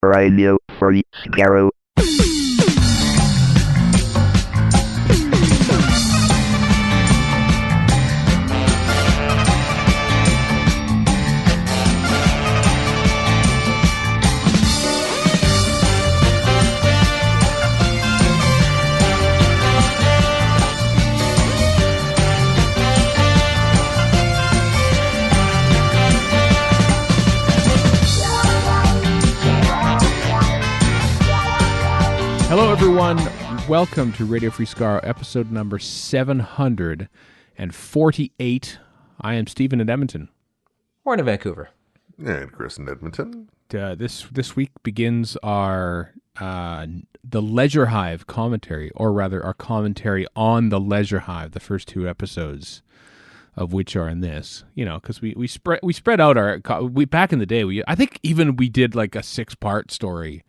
Radio for Skaro. Hello, everyone. Welcome to Radio Free Skaro, episode number 748. I am Stephen in Edmonton. Warren in Vancouver. And Chris in Edmonton. This week begins our the Leisure Hive commentary, or rather our commentary on the Leisure Hive, the first two episodes of which are in this. You know, because we spread out our back in the day. I think even we did like a 6-part story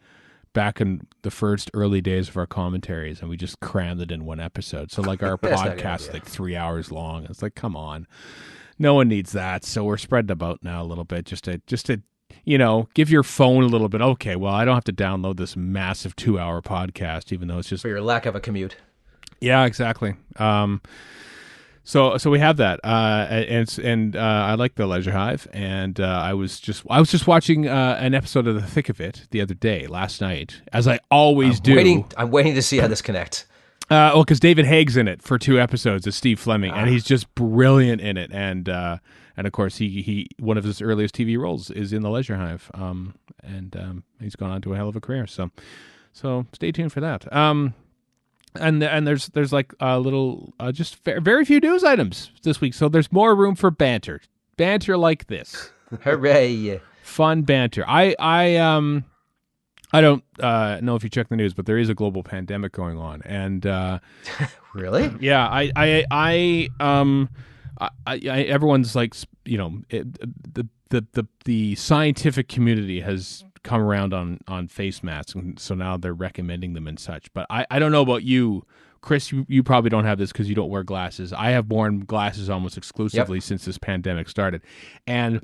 back in the first early days of our commentaries, and we just crammed it in one episode. So like our podcast is like 3 hours long. It's like, come on, no one needs that. So we're spreading about now a little bit, just to you know, give your phone a little bit. Okay, well, I don't have to download this massive 2-hour podcast, even though it's just for your lack of a commute. Yeah, exactly. So we have that, and I like the Leisure Hive, and I was just watching an episode of The Thick of It the other day, last night, as I always do. I'm waiting to see how this connects. Well, because David Haig's in it for 2 episodes as Steve Fleming, and he's just brilliant in it, and of course he one of his earliest TV roles is in the Leisure Hive, and he's gone on to a hell of a career. So stay tuned for that. And there's like a little just very few news items this week, so there's more room for banter like this. Hooray! Fun banter. I don't know if you check the news, but there is a global pandemic going on, and really, yeah, I everyone's like, you know, the scientific community has come around on face masks, and so now they're recommending them and such. But I don't know about you, Chris. You probably don't have this because you don't wear glasses. I have worn glasses almost exclusively since this pandemic started, and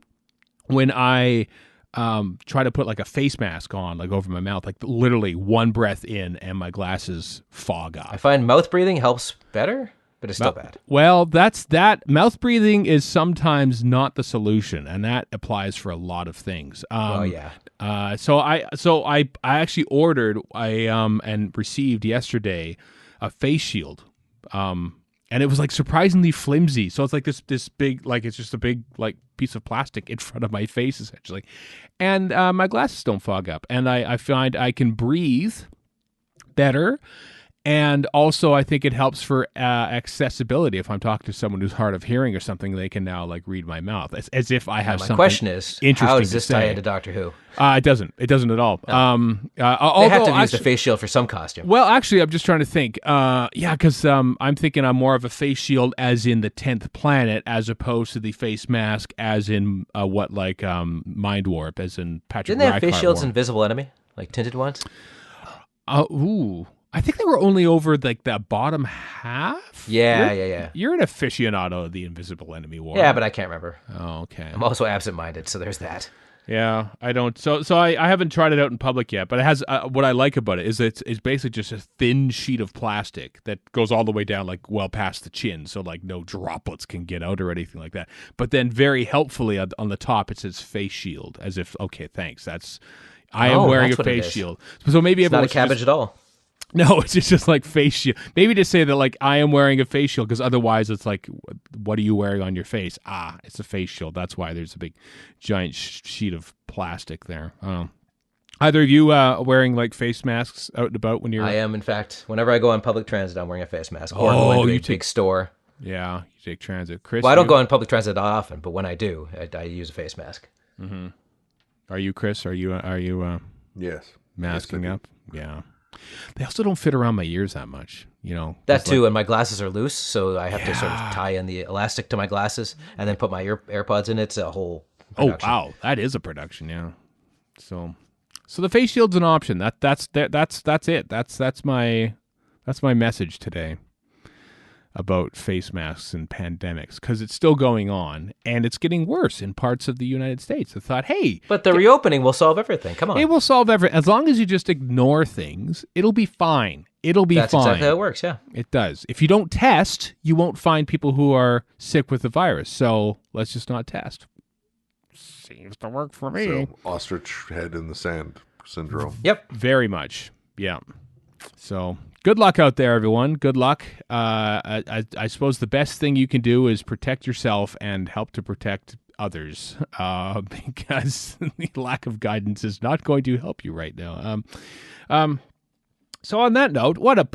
when I try to put like a face mask on, like over my mouth, like literally one breath in and my glasses fog up. I find mouth breathing helps better, but it's still bad. Well, that mouth breathing is sometimes not the solution, and that applies for a lot of things. Oh yeah. So I actually ordered and received yesterday a face shield, and it was like surprisingly flimsy. So it's like this big, like it's just a big like piece of plastic in front of my face essentially, and my glasses don't fog up, and I find I can breathe better. And also, I think it helps for accessibility. If I'm talking to someone who's hard of hearing or something, they can now like read my mouth as if I have something. My question is, interesting how does this to tie say. into Doctor Who? It doesn't at all. No. They have to use the face shield for some costume. Well, actually, I'm just trying to think. Because I'm thinking I'm more of a face shield as in the 10th planet, as opposed to the face mask as in Mind Warp, as in Patrick. Didn't they have face shields in Invisible Enemy, like tinted ones? I think they were only over like the bottom half. Yeah. You're an aficionado of the Invisible Enemy War. Yeah, but I can't remember. Oh, okay. I'm also absent-minded, so there's that. Yeah, I don't. So I haven't tried it out in public yet, but it has. What I like about it is it's basically just a thin sheet of plastic that goes all the way down, like well past the chin, so like no droplets can get out or anything like that. But then very helpfully on the top it says face shield, as if okay, thanks. I am wearing a face shield. So maybe it's not a cabbage at all. No, it's just like face shield. Maybe to say that like I am wearing a face shield, because otherwise it's like, what are you wearing on your face? It's a face shield. That's why there's a big giant sheet of plastic there. Either of you wearing like face masks out and about when you're... I am, in fact. Whenever I go on public transit, I'm wearing a face mask. Or going to a big store. Yeah, you take transit. Chris, well, I don't go on public transit that often, but when I do, I use a face mask. Mm-hmm. Are you, Chris? Are you Yes. Masking up? Yeah. They also don't fit around my ears that much, you know. That too, and my glasses are loose, so I have to sort of tie in the elastic to my glasses and then put my AirPods in. It's a whole production. Oh wow, that is a production, yeah. So the face shield's an option. That's it. That's my message today. about face masks and pandemics because it's still going on and it's getting worse in parts of the United States. I thought, hey, But the reopening will solve everything. Come on. it will solve everything. As long as you just ignore things, it'll be fine. It'll be That's fine. exactly how it works, yeah. It does. If you don't test, you won't find people who are sick with the virus. So let's just not test. Seems to work for me. So ostrich head in the sand syndrome. Yep. Very much. Yeah. So good luck out there, everyone. Good luck. I suppose the best thing you can do is protect yourself and help to protect others because the lack of guidance is not going to help you right now. So on that note, what a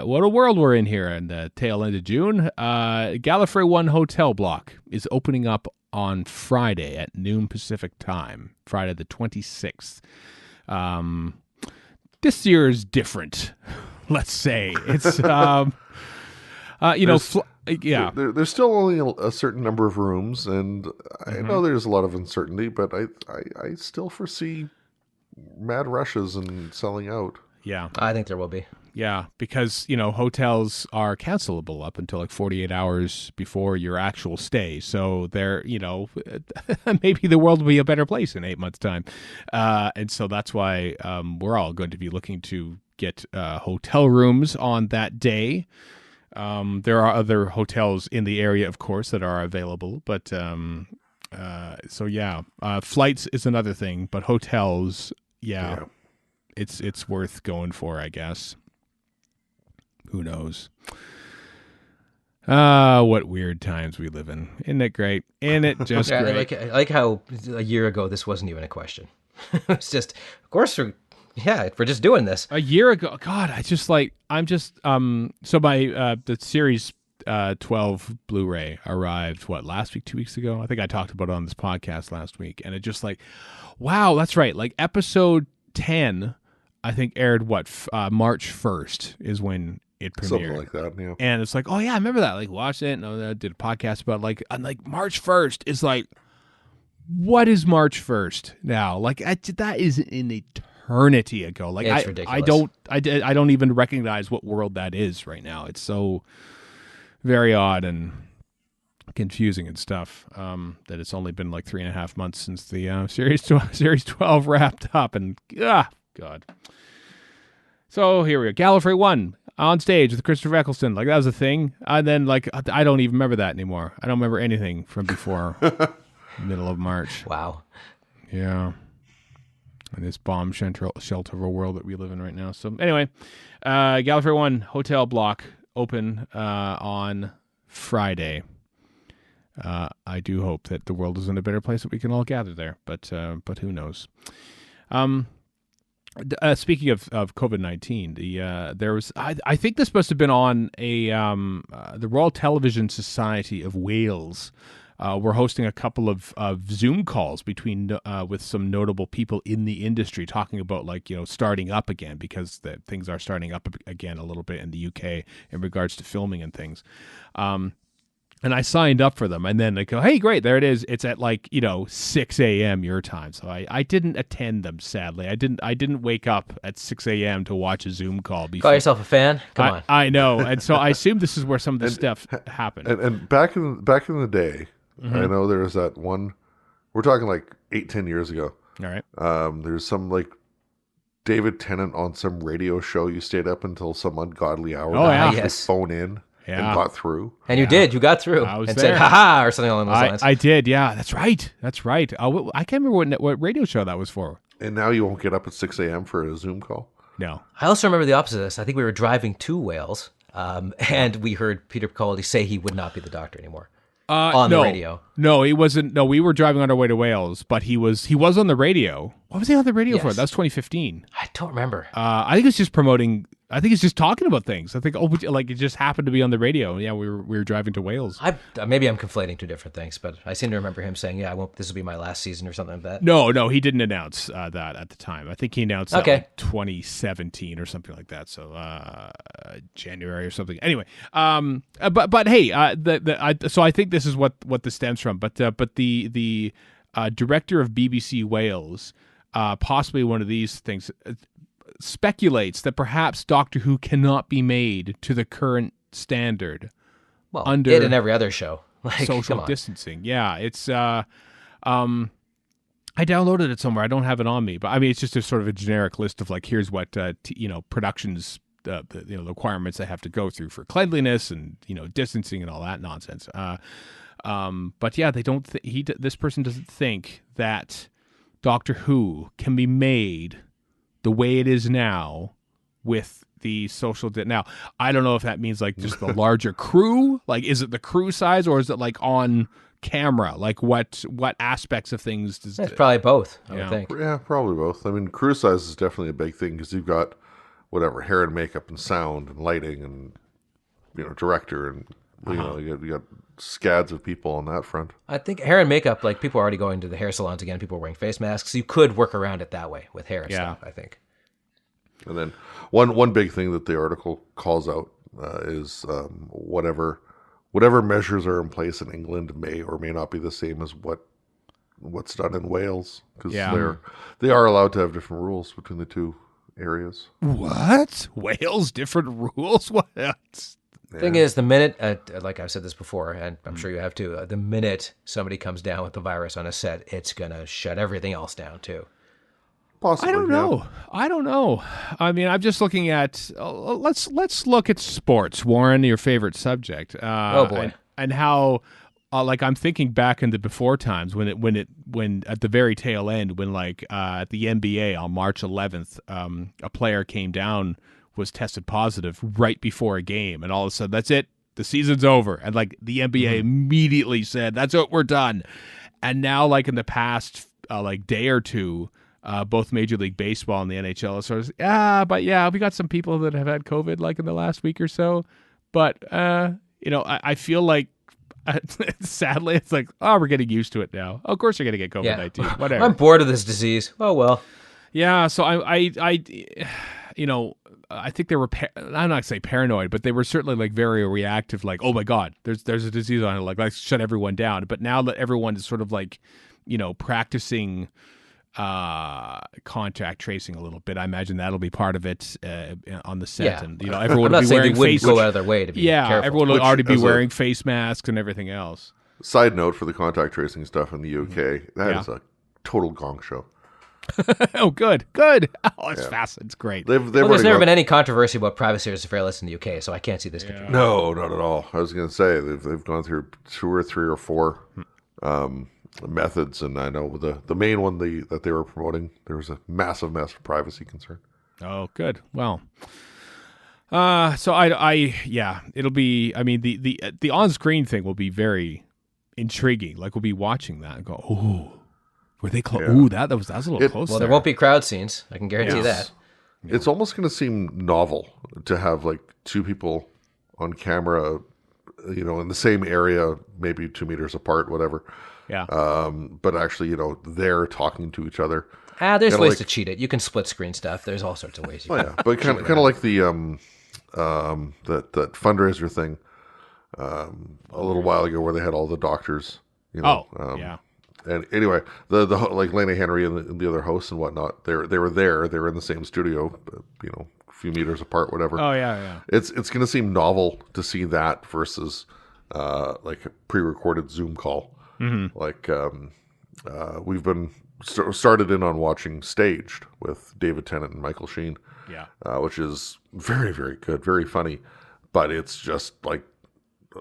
world we're in here in the tail end of June. Gallifrey One hotel block is opening up on Friday at noon Pacific time, Friday the 26th. This year is different, let's say. It's, yeah. There's still only a certain number of rooms, and I know there's a lot of uncertainty, but I still foresee mad rushes and selling out. Yeah. I think there will be. Yeah, because, hotels are cancelable up until like 48 hours before your actual stay. So they're, maybe the world will be a better place in 8 months' time. And so that's why we're all going to be looking to get hotel rooms on that day. There are other hotels in the area, of course, that are available. But flights is another thing. But hotels, yeah. It's worth going for, I guess. Who knows? What weird times we live in. Isn't it great? Isn't it just great? I like how a year ago this wasn't even a question. It's just, of course, we're just doing this. A year ago, God, so my the series 12 Blu-ray arrived last week, 2 weeks ago. I think I talked about it on this podcast last week, and it just wow, that's right. Like episode 10, I think aired March 1st is when it premiered. Something like that, yeah. And it's oh yeah, I remember that. Watched it, and I did a podcast about March 1st is what is March 1st now? That is an eternity ago. It's ridiculous. I don't even recognize what world that is right now. It's so very odd and confusing and stuff that it's only been 3.5 months since the series 12 wrapped up, and God. So here we go. Gallifrey One on stage with Christopher Eccleston. That was a thing. And then I don't even remember that anymore. I don't remember anything from before middle of March. Wow. Yeah. In this bomb shelter of a world that we live in right now. So anyway, Gallifrey One hotel block open on Friday. I do hope that the world is in a better place that we can all gather there, but who knows? Speaking of COVID-19, there was I think this must have been on the Royal Television Society of Wales. We're hosting a couple of Zoom calls between with some notable people in the industry, talking about starting up again, because things are starting up again a little bit in the UK in regards to filming and things. And I signed up for them, and then they go, "Hey, great, there it is. It's at 6 a.m. your time." So I didn't attend them, sadly. I didn't wake up at 6 a.m. to watch a Zoom call. Call yourself a fan? Come on. I know, and so I assume this is where some of this stuff happened. And back in the day, I know there was that one. We're talking 8-10 years ago. All right. There's some David Tennant on some radio show. You stayed up until some ungodly hour. Oh, yeah. Yes. Phone in. Yeah. And got through. And you did. You got through. I was and there. said, "Ha-ha," or something along those lines. I did, yeah. That's right. I can't remember what radio show that was for. And now you won't get up at 6 a.m. for a Zoom call? No. I also remember the opposite of this. I think we were driving to Wales, and we heard Peter Capaldi say he would not be the Doctor anymore. On the radio. No, he wasn't. No, we were driving on our way to Wales, but he was on the radio. What was he on the radio for? That was 2015. I don't remember. I think it's just promoting. I think it's just talking about things. I think it just happened to be on the radio. Yeah, we were driving to Wales. Maybe I'm conflating two different things, but I seem to remember him saying, "Yeah, this will be my last season" or something like that. No, he didn't announce that at the time. I think he announced that 2017 or something like that. So January or something. Anyway, but hey, so I think this is what this stems from. But the director of BBC Wales, possibly one of these things, speculates that perhaps Doctor Who cannot be made to the current standard Well, under it and every other show. Like, social distancing. Yeah, it's I downloaded it somewhere. I don't have it on me, but I mean, it's just a sort of a generic list of like, here's what productions, the requirements they have to go through for cleanliness and distancing and all that nonsense. But yeah, they don't. This person doesn't think that Doctor Who can be made the way it is now with the social. Now, I don't know if that means like just the larger crew. Like, is it the crew size or is it like on camera? Like what aspects of things does It's probably both, I would think. Yeah, probably both. I mean, crew size is definitely a big thing because you've got whatever hair and makeup and sound and lighting and director and you got scads of people on that front. I think hair and makeup, like people are already going to the hair salons again. People are wearing face masks. You could work around it that way with hair and stuff, I think. And then one big thing that the article calls out is whatever measures are in place in England may or may not be the same as what's done in Wales, because they are allowed to have different rules between the two areas. What? Wales different rules? What? Thing is, the minute, like I've said this before, and I'm sure you have too, the minute somebody comes down with the virus on a set, it's gonna shut everything else down too. Possibly, I don't know. I mean, I'm just looking at. Let's look at sports, Warren, your favorite subject. Oh boy, and how, like, I'm thinking back into before times when at the very tail end, when like at the NBA on March 11th, a player came down, was tested positive right before a game, and all of a sudden, that's it. The season's over, and like the NBA immediately said, "That's it, we're done." And now, like in the past, like day or two. Both Major League Baseball and the NHL sort of, but we got some people that have had COVID like in the last week or so. But, I feel like, sadly, it's like, we're getting used to it now. Of course you're going to get COVID-19, whatever. I'm bored of this disease. Oh, well. Yeah, so I think they were, I'm not going to say paranoid, but they were certainly like very reactive, like, oh my God, there's a disease on it, like let's shut everyone down. But now that everyone is sort of like, practicing contact tracing a little bit, I imagine that'll be part of it on the set, and everyone will be wearing face. Go out of their way to be careful. Everyone will already be wearing face masks and everything else. Side note for the contact tracing stuff in the UK, that is a total gong show. Oh, good. Oh, it's fast. It's great. There's never been any controversy about privacy or surveillance in the UK, so I can't see this. No, not at all. I was going to say they've gone through 2 or 3 or 4 methods, and I know the main one that they were promoting, there was a massive privacy concern. Oh, good. Well, so it'll be. I mean, the on-screen thing will be very intriguing. Like we'll be watching that and go, oh, were they close? Ooh, that was a little close. Well, there won't be crowd scenes. I can guarantee that. It's almost going to seem novel to have like 2 people on camera, in the same area, maybe 2 meters apart, whatever. Yeah. But actually, they're talking to each other. There's ways to cheat it. You can split screen stuff. There's all sorts of ways. But kind of like the that fundraiser thing a little while ago where they had all the doctors. And anyway, the like Lena Henry and the other hosts and whatnot, they were there. They were in the same studio, a few meters apart, whatever. Oh yeah. It's going to seem novel to see that versus like a pre-recorded Zoom call. Mm-hmm. Like we've been started in on watching Staged with David Tennant and Michael Sheen, which is very, very good, very funny, but it's just like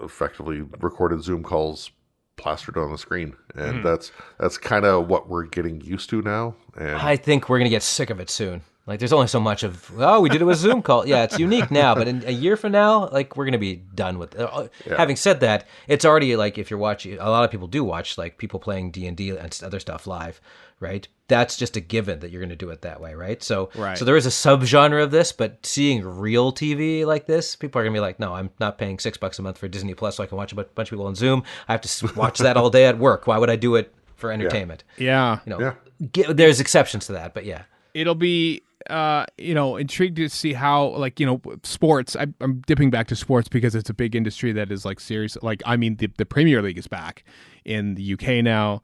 effectively recorded Zoom calls plastered on the screen, and that's kind of what we're getting used to now. And I think we're gonna get sick of it soon. Like, there's only so much of, we did it with Zoom call. Yeah, it's unique now, but in a year from now, like, we're going to be done with it. Having said that, it's already, like, if you're watching, a lot of people do watch, like, people playing D&D and other stuff live, right? That's just a given that you're going to do it that way, right? So there is a subgenre of this, but seeing real TV like this, people are going to be like, no, I'm not paying $6 a month for Disney Plus so I can watch a bunch of people on Zoom. I have to watch that all day at work. Why would I do it for entertainment? There's exceptions to that, but yeah. It'll be... intrigued to see how, like, sports. I'm dipping back to sports because it's a big industry that is like serious. Like, I mean, the Premier League is back in the UK now,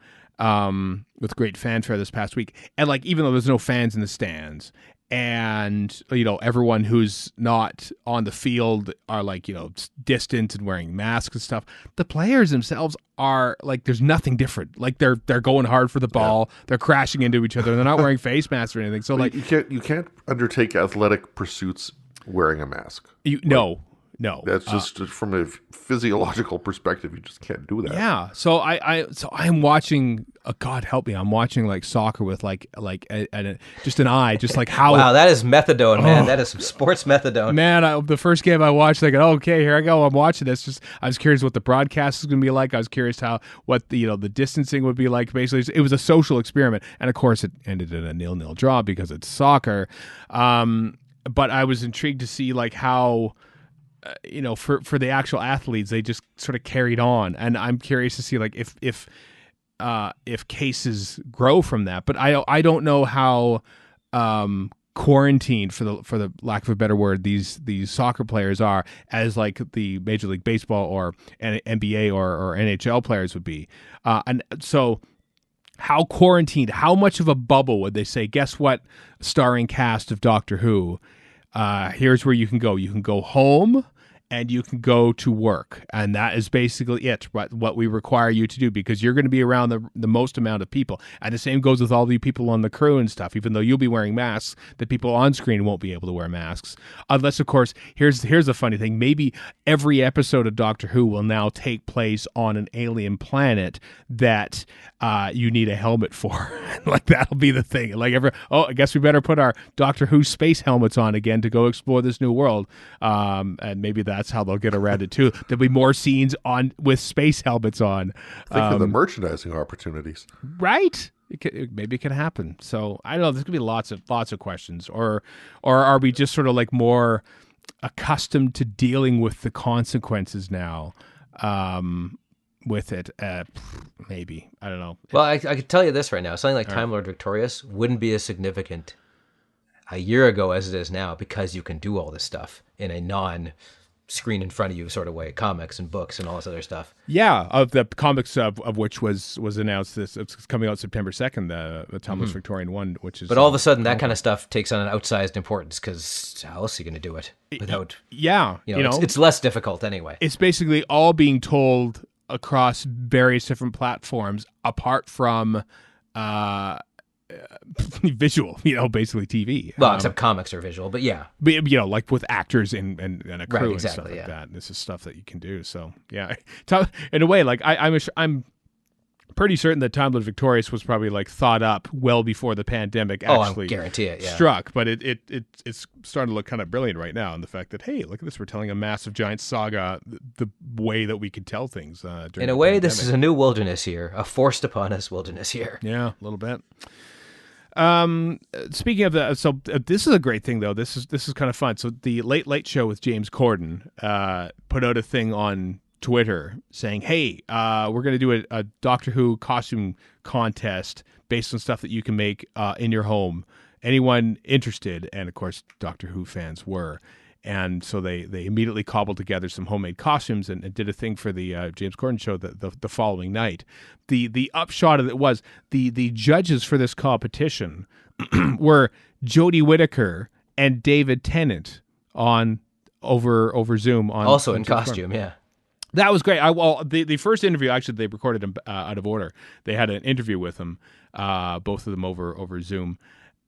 with great fanfare this past week. And like, even though there's no fans in the stands, and everyone who's not on the field are like distant and wearing masks and stuff. The players themselves are like, there's nothing different. Like they're going hard for the ball, they're crashing into each other, they're not wearing face masks or anything. So like you can't undertake athletic pursuits wearing a mask. No. That's just from a physiological perspective, you just can't do that. Yeah. So I'm watching. God help me! I'm watching like soccer with just an eye, just like how. Wow, that is methadone, man. That is some sports methadone. Man, the first game I watched, like, okay, here I go. I'm watching this. Just I was curious what the broadcast is going to be like. I was curious what the distancing would be like. Basically, it was a social experiment, and of course, it ended in a 0-0 draw because it's soccer. But I was intrigued to see like how. For the actual athletes, they just sort of carried on, and I'm curious to see like if cases grow from that. But I don't know how quarantined, for the lack of a better word, these soccer players are as like the Major League Baseball or NBA or NHL players would be, and so. How quarantined? How much of a bubble would they say? Guess what? Starring cast of Doctor Who. Here's where you can go. You can go home and you can go to work. And that is basically it, what we require you to do, because you're going to be around the most amount of people. And the same goes with all the people on the crew and stuff. Even though you'll be wearing masks, the people on screen won't be able to wear masks. Unless, of course, here's the funny thing. Maybe every episode of Doctor Who will now take place on an alien planet that you need a helmet for. Like, that'll be the thing. Like, I guess we better put our Doctor Who space helmets on again to go explore this new world. And maybe that's how they'll get around it too. There'll be more scenes with space helmets on. Think of the merchandising opportunities, right? Maybe it can happen. So I don't know. There's gonna be lots of questions, or are we just sort of like more accustomed to dealing with the consequences now? With it, maybe, I don't know. Well, I could tell you this right now: something like Time Lord Victorious wouldn't be as significant a year ago as it is now, because you can do all this stuff in a non-screen in front of you sort of way, comics and books and all this other stuff. Yeah, of the comics of which was announced it's coming out September 2nd, the Timeless Victorian one, which is. But all of a sudden, that kind of stuff takes on an outsized importance, because how else are you going to do it without? Yeah, it's less difficult anyway. It's basically all being told across various different platforms, apart from visual, basically TV. Well, except comics are visual, but yeah. But, like with actors and a crew and stuff like that. This is stuff that you can do. So, yeah. In a way, like, I'm pretty certain that Time Lord Victorious was probably like thought up well before the pandemic actually I guarantee it, yeah. struck. But it's starting to look kind of brilliant right now in the fact that, hey, look at this, we're telling a massive giant saga the way that we could tell things during in a way pandemic. This is a new wilderness year, a forced upon us wilderness year. Yeah, a little bit. Speaking of that, so this is a great thing though. This is kind of fun. So the Late Show with James Corden put out a thing on Twitter saying, hey, we're going to do a Doctor Who costume contest based on stuff that you can make in your home. Anyone interested? And of course, Doctor Who fans were. And so they immediately cobbled together some homemade costumes and did a thing for the James Corden show the following night. The upshot of it was the judges for this competition were Jodie Whittaker and David Tennant over Zoom also on in costume, yeah. That was great. The first interview, actually, they recorded them out of order. They had an interview with them, both of them over Zoom,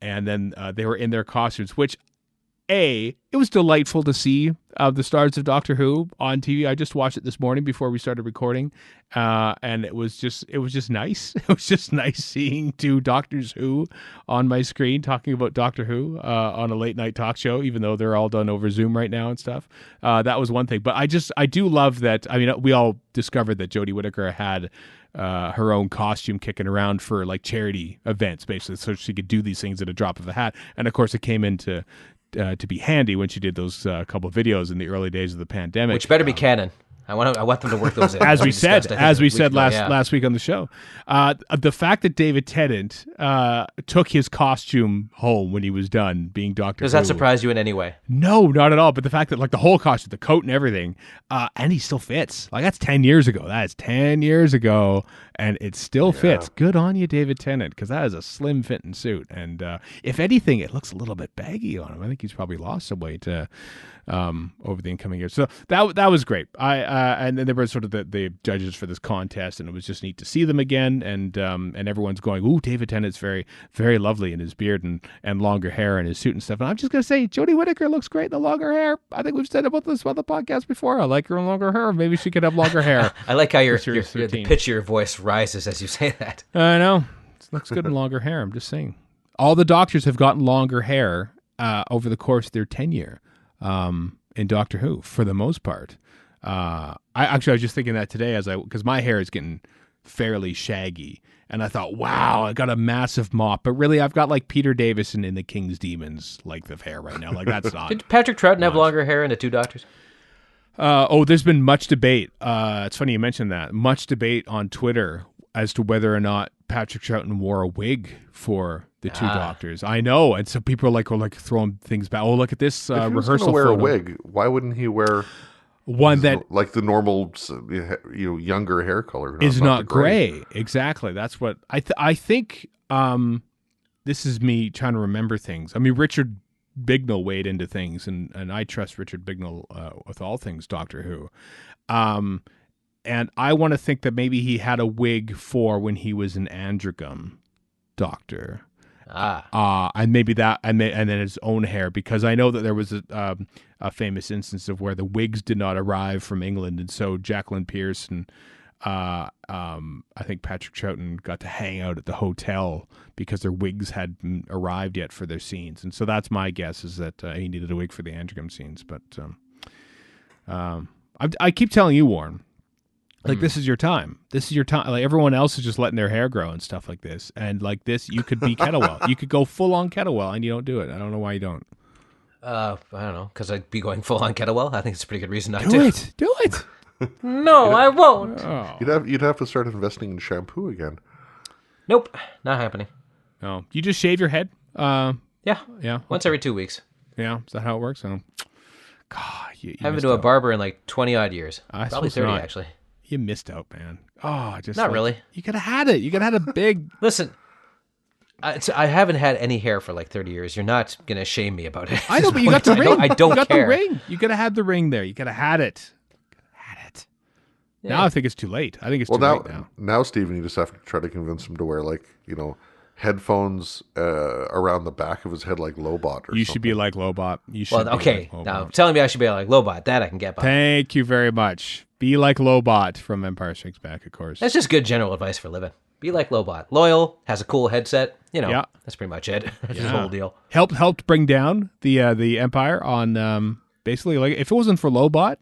and then they were in their costumes, which. It was delightful to see the stars of Doctor Who on TV. I just watched it this morning before we started recording, and it was just nice. It was just nice seeing two Doctors Who on my screen talking about Doctor Who on a late night talk show, even though they're all done over Zoom right now and stuff. That was one thing. But I do love that. I mean, we all discovered that Jodie Whittaker had her own costume kicking around for like charity events, basically, so she could do these things at a drop of a hat. And of course, it came into to be handy when she did those couple of videos in the early days of the pandemic. Which better be canon. I want them to work those in. As we discussed, said, I think, last week on the show, the fact that David Tennant took his costume home when he was done being Doctor Who. Does that surprise you in any way? No, not at all. But the fact that like the whole costume, the coat and everything, and he still fits. Like that's 10 years ago. That is 10 years ago, and it still fits. Good on you, David Tennant, because that is a slim fitting suit. And if anything, it looks a little bit baggy on him. I think he's probably lost some weight over the incoming years. So that was great. And then there were sort of the judges for this contest, and it was just neat to see them again. And everyone's going, "Ooh, David Tennant's very, very lovely in his beard and longer hair and his suit and stuff." And I'm just gonna say, Jodie Whittaker looks great in the longer hair. I think we've said about this on the podcast before. I like her in longer hair. Maybe she could have longer hair. I like how the pitch of your voice rises as you say that. I know. It looks good in longer hair. I'm just saying. All the doctors have gotten longer hair over the course of their tenure in Doctor Who, for the most part. I was just thinking that today because my hair is getting fairly shaggy, and I thought, wow, I got a massive mop, but really I've got like Peter Davison in the King's Demons length of hair right now. Like that's not. Did Patrick Troughton have longer hair in the Two Doctors? There's been much debate. It's funny you mentioned that. Much debate on Twitter as to whether or not Patrick Troughton wore a wig for the Two Doctors. I know, and so people were like throwing things back. Oh, look at this if he was rehearsal wear photo. A wig. Why wouldn't he wear one that like the normal, younger hair color? Is not gray. Exactly. That's what I think. This is me trying to remember things. I mean, Richard Bignell weighed into things, and I trust Richard Bignell with all things Doctor Who. And I want to think that maybe he had a wig for when he was an androgam doctor. And maybe that, and then his own hair, because I know that there was a famous instance of where the wigs did not arrive from England, and so Jacqueline Pierce and I think Patrick Troughton got to hang out at the hotel because their wigs hadn't arrived yet for their scenes, and so that's my guess, is that he needed a wig for the androgam scenes. But I keep telling you, Warren. Like, this is your time. This is your time. Like, everyone else is just letting their hair grow and stuff like this. And like this, you could be Kettlewell. You could go full on Kettlewell, and you don't do it. I don't know why you don't. I don't know, because I'd be going full on Kettlewell. I think it's a pretty good reason not to. Do it. Do it. No, I won't. Oh. You'd have to start investing in shampoo again. Nope, not happening. No, you just shave your head. Yeah. Yeah. Once every 2 weeks. Yeah. Is that how it works? Oh. God, you I haven't been to a barber in like 20 odd years. Probably 30 not. Actually. You missed out, man. Oh, just not really. You could have had it. You could have had a big. Listen, I haven't had any hair for like 30 years. You're not gonna shame me about it. I know, but you got the ring. I don't you got care. the ring. You could have had the ring there. You could have had it. Yeah. Now I think it's too late. I think it's too late now. Now, Stephen, you just have to try to convince him to wear headphones around the back of his head like Lobot. You should be like Lobot. You should. Well, okay. Now telling me I should be like Lobot, that I can get by. Thank you very much. Be like Lobot from Empire Strikes Back, of course. That's just good general advice for living. Be like Lobot. Loyal, has a cool headset. Yeah. That's pretty much it. That's the whole deal. Helped bring down the Empire on basically, like, if it wasn't for Lobot,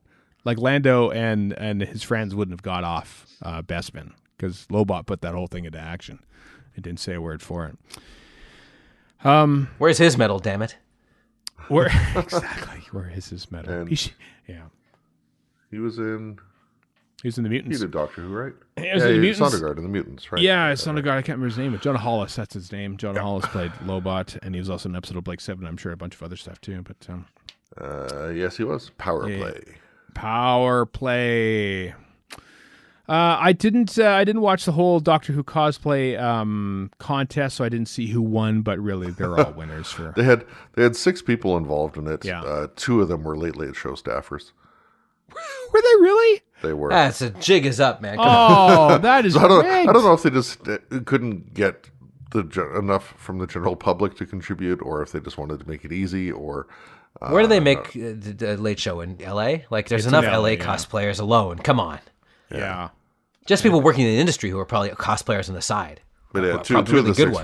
like Lando and his friends wouldn't have got off Bespin, because Lobot put that whole thing into action. It didn't say a word for it. Where's his medal, damn it? Exactly. Where is his medal? And he was in the Mutants. He did Doctor Who, right? He was in the Mutants. Sondergaard in the Mutants, right? Yeah, Sondergaard. I can't remember his name, but John Hollis, that's his name. John Hollis played Lobot, and he was also in an episode of Blake 7. I'm sure a bunch of other stuff too. But yes, he was. Power Play. I didn't watch the whole Doctor Who cosplay contest, so I didn't see who won. But really, they're all winners. They had 6 people involved in it. Yeah. 2 of them were Late Show staffers. Were they really? They were. That's a jig is up, man. Oh, that is so rigged. I don't know if they just couldn't get enough from the general public to contribute, or if they just wanted to make it easy, or. Where do they make the Late Show, in L.A.? Like, there's enough L.A. cosplayers alone. Come on. Yeah. Just people working in the industry who are probably cosplayers on the side. But yeah, two of the 6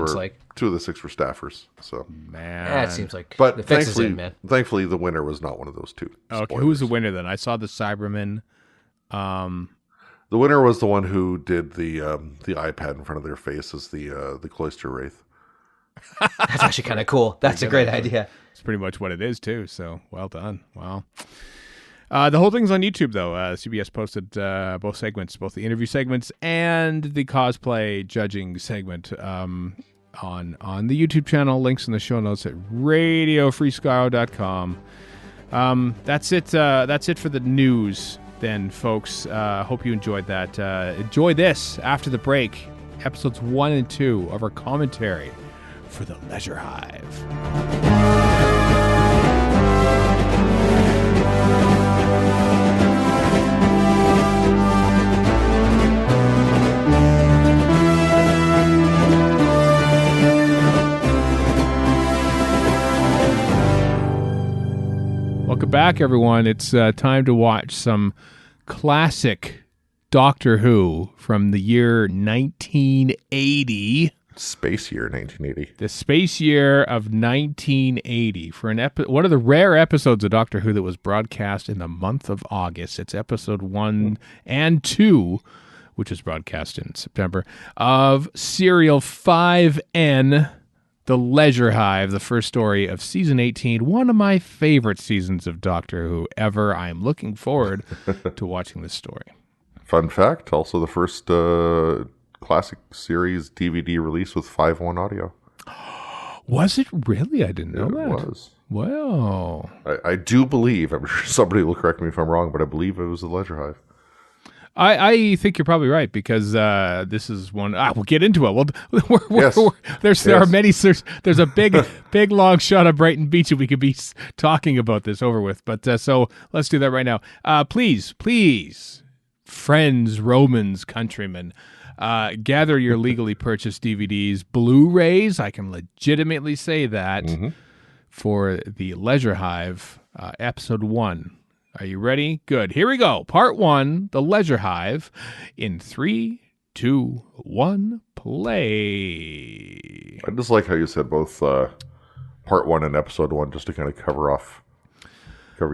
were staffers. So man, it seems like but the fix is in, man. Thankfully, the winner was not one of those 2. Okay, who was the winner then? I saw the Cybermen. The winner was the one who did the iPad in front of their face as the Cloister Wraith. That's actually kind of cool. That's a great idea. It's pretty much what it is too. So well done. Wow. The whole thing's on YouTube, though. CBS posted both segments, both the interview segments and the cosplay judging segment on the YouTube channel. Links in the show notes at radiofreescaro.com. That's it. That's it for the news, then, folks. Hope you enjoyed that. Enjoy this after the break. Episodes 1 and 2 of our commentary for the Leisure Hive. Welcome back, everyone. It's time to watch some classic Doctor Who from the year 1980. Space year 1980. The space year of 1980 for one of the rare episodes of Doctor Who that was broadcast in the month of August. It's episode 1 and 2, which was broadcast in September, of serial 5N, The Leisure Hive, the first story of season 18, one of my favorite seasons of Doctor Who ever. I am looking forward to watching this story. Fun fact, also the first classic series DVD release with 5.1 audio. Was it really? I didn't know that. It was. Wow. I do believe, I'm sure somebody will correct me if I'm wrong, but I believe it was the Leisure Hive. I think you're probably right, because this is one. We'll get into it. There are many. There's a big long shot of Brighton Beach, and we could be talking about this over with. But so let's do that right now. Please, friends, Romans, countrymen, gather your legally purchased DVDs, Blu-rays. I can legitimately say that for the Leisure Hive, episode 1. Are you ready? Good. Here we go. Part 1, The Leisure Hive, in 3, 2, 1, play. I just like how you said both part 1 and episode 1, just to kind of cover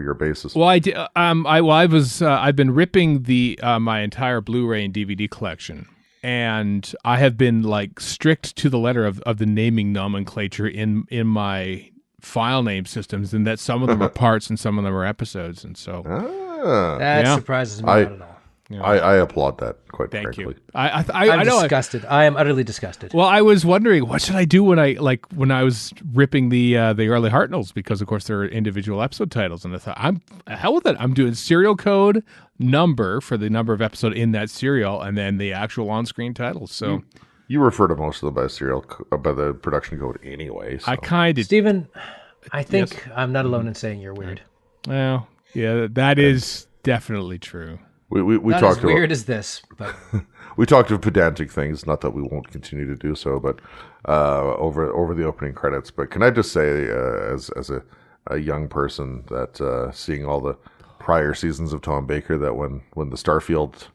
your bases. Well, I did. I've been ripping my entire Blu-ray and DVD collection, and I have been like strict to the letter of the naming nomenclature in my file name systems, and that some of them are parts and some of them are episodes, and so that surprises me not at all. Yeah. I applaud that, quite Thank frankly. you. I'm disgusted. I am utterly disgusted. Well, I was wondering what should I do when I was ripping the early Hartnells, because of course they're individual episode titles, and I thought, I'm hell with it. I'm doing serial code number for the number of episode in that serial, and then the actual on-screen titles. So you refer to most of them by the production code anyway. So. I kind of, Stephen, I think I'm not alone in saying you're weird. Well, yeah, that is definitely true. We not talked as weird as this, but we talked of pedantic things. Not that we won't continue to do so, but over the opening credits. But can I just say, as a young person, that seeing all the prior seasons of Tom Baker, that when the Starfield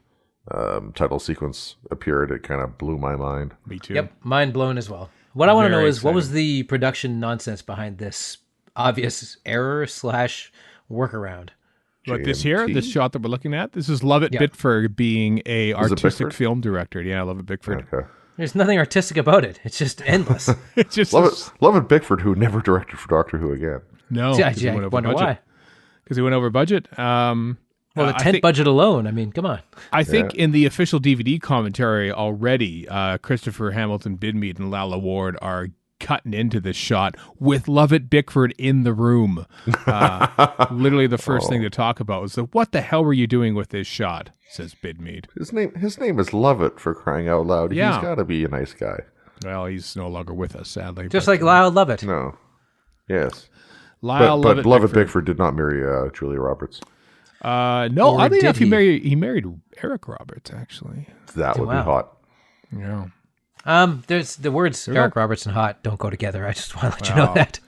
title sequence appeared, it kind of blew my mind. Me too. Yep, mind blown as well. What I want to know is, exciting. what was the production nonsense behind this obvious error / workaround? But this here, this shot that we're looking at, this is Lovett Bickford being a artistic Bickford? film director. Yeah, Lovett Bickford. Okay. There's nothing artistic about it. It's just endless. It's just Lovett Bickford, who never directed for Doctor Who again. no. See, 'cause he I went over wonder budget. why. Because he went over budget. Well, the I tent think- budget alone. I mean, come on. I think in the official DVD commentary already, Christopher Hamilton Bidmead and Lalla Ward are cutting into this shot with Lovett Bickford in the room. Literally the first thing to talk about was what the hell were you doing with this shot, says Bidmead. His name is Lovett, for crying out loud. Yeah. He's got to be a nice guy. Well, he's no longer with us, sadly. Just like Lyle Lovett. No. Yes. Lyle But Lovett Bickford did not marry Julia Roberts. No, Or oddly did enough, he? he married Eric Roberts, actually. That would Wow. be hot. Yeah. There's the words Eric Roberts and hot don't go together. I just want to let you know Wow. that.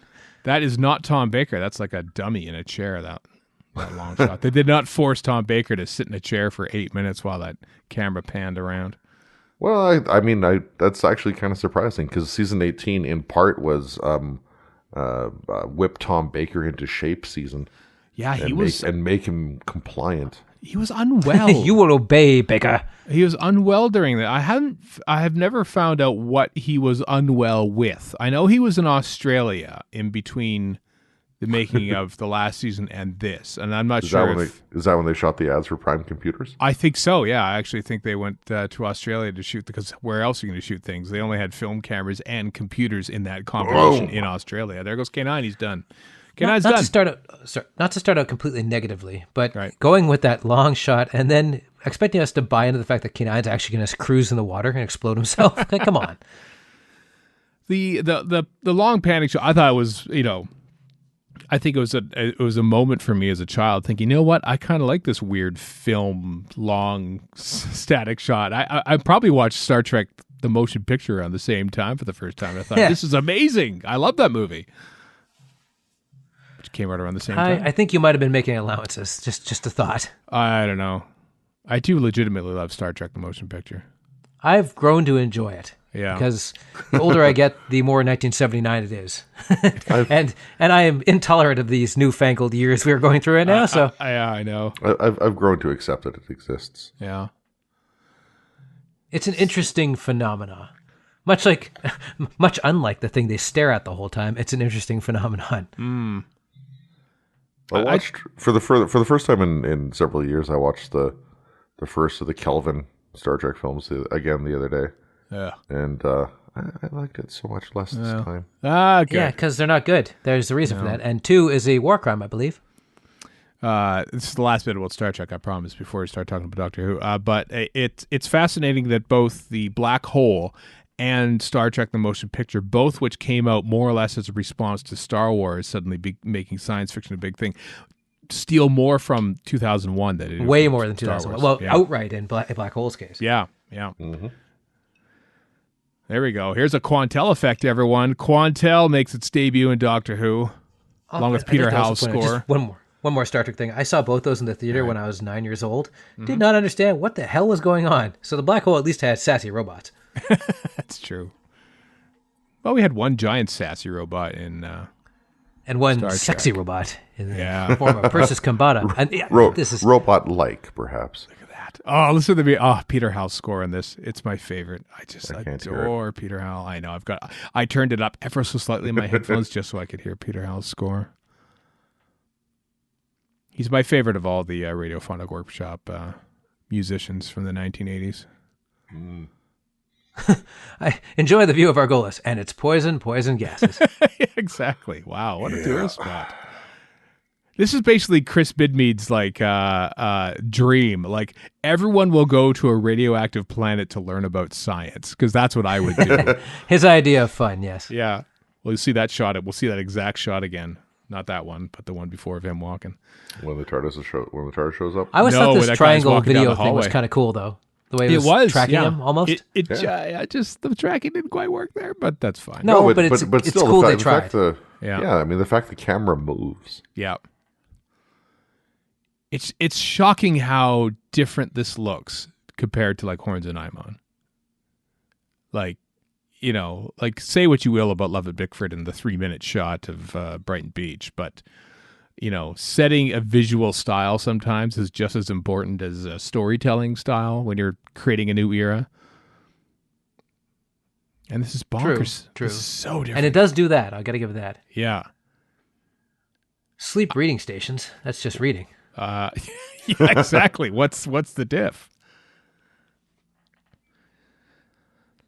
That is not Tom Baker. That's like a dummy in a chair, that long shot. They did not force Tom Baker to sit in a chair for 8 minutes while that camera panned around. Well, I mean, that's actually kind of surprising, because season 18 in part was whip Tom Baker into shape season. Yeah, and make him compliant. He was unwell. You will obey, Baker. He was unwell during that. I have never found out what he was unwell with. I know he was in Australia in between the making of the last season and this, and I'm not Is sure is that when they shot the ads for Prime Computers? I think so. Yeah, I actually think they went to Australia to shoot because where else are you going to shoot things? They only had film cameras and computers in that competition in Australia. There goes K9. He's done. K9's done. Not to start out completely negatively, but Right. going with that long shot and then expecting us to buy into the fact that K9's actually going to cruise in the water and explode himself. Like, come on. The long panic shot. I thought it was I think it was a moment for me as a child thinking, you know what? I kind of like this weird film, long static shot. I probably watched Star Trek, the motion picture around the same time for the first time. I thought, this is amazing. I love that movie. Which came out around the same time. I think you might have been making allowances. Just a thought. I don't know. I do legitimately love Star Trek, the motion picture. I've grown to enjoy it. Yeah. Because the older I get, the more 1979 it is. and I am intolerant of these newfangled years we are going through right now. So I know. I've grown to accept that it exists. Yeah. it's an interesting phenomena. Much unlike the thing they stare at the whole time, it's an interesting phenomenon. I watched for the first time in several years. I watched the first of the Kelvin Star Trek films again the other day. Yeah. And I liked it so much less this time. Good. Yeah, because they're not good. There's a reason for that. And 2 is a war crime, I believe. This is the last bit about Star Trek, I promise, before we start talking about Doctor Who. But it's fascinating that both the Black Hole and Star Trek the Motion Picture, both which came out more or less as a response to Star Wars suddenly making science fiction a big thing, steal more from 2001 than it is Way from more than Star 2001. Wars. Well, outright in Black Hole's case. Yeah, yeah. Mm-hmm. There we go. Here's a Quantel effect, everyone. Quantel makes its debut in Doctor Who, along with Peter Howell's score. Just one more Star Trek thing. I saw both those in the theater when I was 9 years old. Did not understand what the hell was going on. So the Black Hole at least had sassy robots. That's true. Well, we had one giant sassy robot in... and one Star sexy Trek. robot in the form of Persis Kambata. And this is robot-like, perhaps. Oh, listen to me. Oh, Peter Howell's score in this. It's my favorite. I just can't hear adore Peter Howell. I know. I turned it up ever so slightly in my headphones just so I could hear Peter Howell's score. He's my favorite of all the Radiophonic Workshop musicians from the 1980s. I enjoy the view of Argolis, and it's poison gases. Exactly. Wow, what a tourist spot. This is basically Chris Bidmead's dream. Like, everyone will go to a radioactive planet to learn about science, because that's what I would do. His idea of fun, yes. Yeah. We'll see that shot. We'll see that exact shot again. Not that one, but the one before of him walking. When the TARDIS shows up. I always thought when this that guy's triangle walking down video the thing was hallway. kind of cool, though. The way it was tracking him, almost. Just the tracking didn't quite work there, but that's fine. No, but it's still, cool the they fact, tried. I mean, the fact the camera moves. Yeah. It's shocking how different this looks compared to like Horns and Imon. Like, say what you will about Love at Bickford and the 3-minute shot of Brighton Beach, but setting a visual style sometimes is just as important as a storytelling style when you're creating a new era. And this is bonkers. True. This is so different. And it does do that. I got to give it that. Yeah. Sleep reading stations. That's just reading. Yeah, exactly. What's the diff?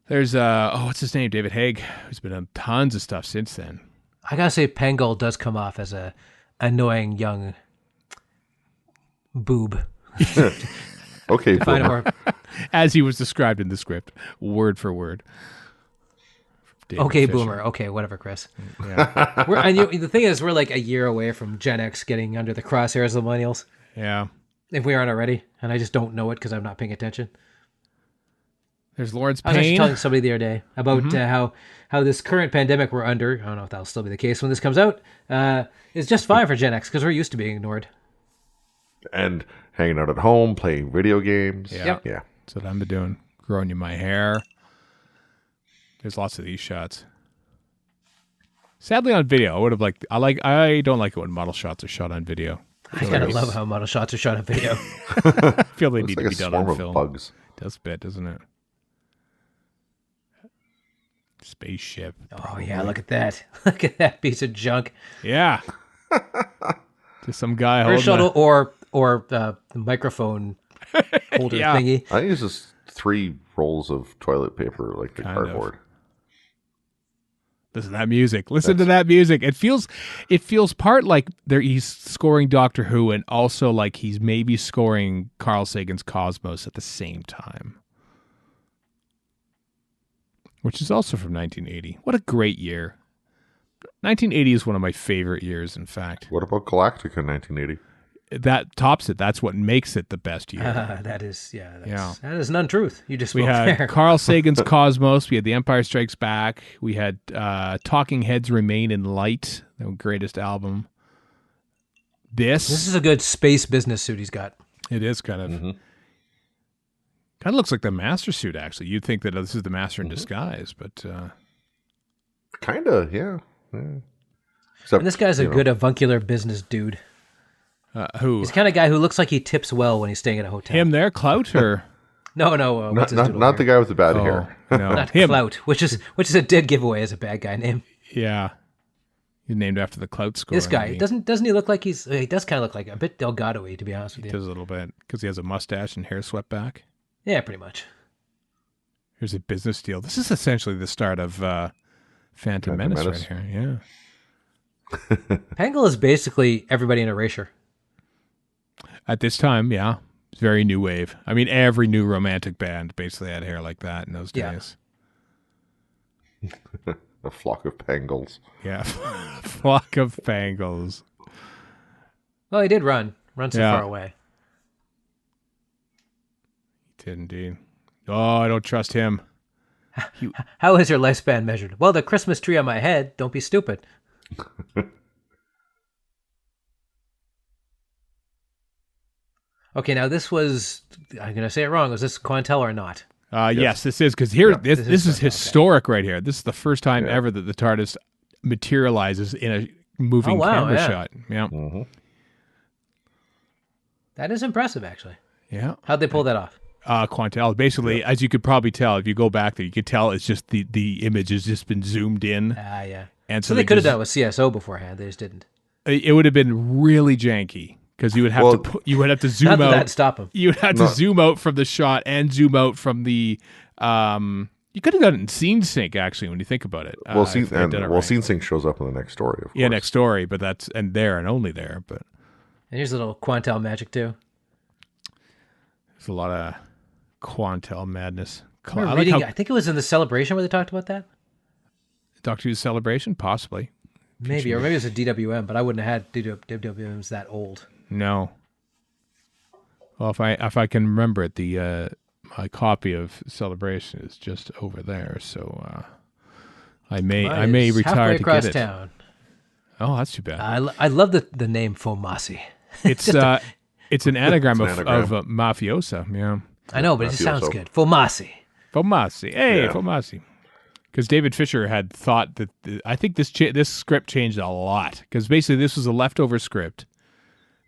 There's what's his name? David Haig, who's been on tons of stuff since then. I gotta say, Pangol does come off as a annoying young boob. Okay, as he was described in the script, word for word. David Okay, Fisher. boomer. Okay, whatever, Chris. Yeah. The thing is, we're like a year away from Gen X getting under the crosshairs of millennials, Yeah. if we aren't already, and I just don't know it because I'm not paying attention. There's Lawrence I was actually Payne. telling somebody the other day about how this current pandemic we're under, I don't know if that'll still be the case when this comes out, is just fine for Gen X because we're used to being ignored. And hanging out at home, playing video games. Yeah. Yeah. That's what I'm doing. Growing you my hair. There's lots of these shots. Sadly, on video, I would have liked. I don't like it when model shots are shot on video. I kind of love how model shots are shot on video. I feel they Looks need like to be a done swarm on of film. bugs. It does a bit, doesn't it? Spaceship. Oh yeah, look at that! Look at that piece of junk. Yeah. Just some guy Or a holding shuttle, or the microphone holder Yeah. thingy. I use just 3 rolls of toilet paper, like the Kind of. cardboard. Listen to that music. Listen to that music. It feels part like he's scoring Doctor Who and also like he's maybe scoring Carl Sagan's Cosmos at the same time. Which is also from 1980. What a great year. 1980 is one of my favorite years, in fact. What about Galactica 1980? That tops it. That's what makes it the best year. That is an untruth. You just We spoke had there. Carl Sagan's Cosmos. We had The Empire Strikes Back. We had Talking Heads Remain in Light, the greatest album. This is a good space business suit he's got. It is kind of. Kind of looks like the Master suit, actually. You'd think that this is the Master in disguise, but... Kind of, yeah. Except, And this guy's a good avuncular business dude. Who? He's the kind of guy who looks like he tips well when he's staying at a hotel. Him there, Clout, or... No. What's his doodle not the hair? guy with the bad hair. No, Not him. Clout, which is a dead giveaway as a bad guy name. Yeah. He's named after the Clout score. This guy, doesn't he look like he does kind of look like a bit Delgado-y, to be honest with He you. does a little bit, because he has a mustache and hair swept back. Yeah, pretty much. Here's a business deal. This is essentially the start of Phantom Menace right here. Yeah. Pangle is basically everybody in Erasure. At this time, yeah. It's very new wave. I mean, every new romantic band basically had hair like that in those days. A flock of pangles. Yeah. Flock of pangles. Well, he did run so far away. He did indeed. Oh, I don't trust him. How is your lifespan measured? Well, the Christmas tree on my head. Don't be stupid. Okay, now this was, I'm going to say it wrong. Was this Quantel or not? Yes, this is, because here, this this is Quantel, historic right here. This is the first time ever that the TARDIS materializes in a moving camera shot. Yeah. Mm-hmm. That is impressive, actually. Yeah. How'd they pull that off? Quantel. Basically, as you could probably tell, if you go back there, you could tell it's just the image has just been zoomed in. Yeah. And so they could have done it with CSO beforehand. They just didn't. It would have been really janky because you would have to zoom out. That'd stop them. You would have to zoom out from the shot and zoom out from the. You could have done it in scene sync actually when you think about it. Scene sync shows up in the next story. Of course. Yeah, next story, but that's and only there. But and here's a little Quantel magic too. There's a lot of Quantel madness. I think it was in the Celebration where they talked about that. Doctor Who's Celebration, possibly. Maybe, or maybe it was a DWM, but I wouldn't have had DWMs that old. No. Well, if I can remember it, my copy of Celebration is just over there, so I may retire to get it. Town. Oh, that's too bad. I love the name Fomasi. It's it's an anagram of mafiosa. Yeah, I know, but it just sounds good. Fomasi. Fomasi. Hey, yeah. Fomasi. Because David Fisher had thought that I think this script changed a lot. Because basically this was a leftover script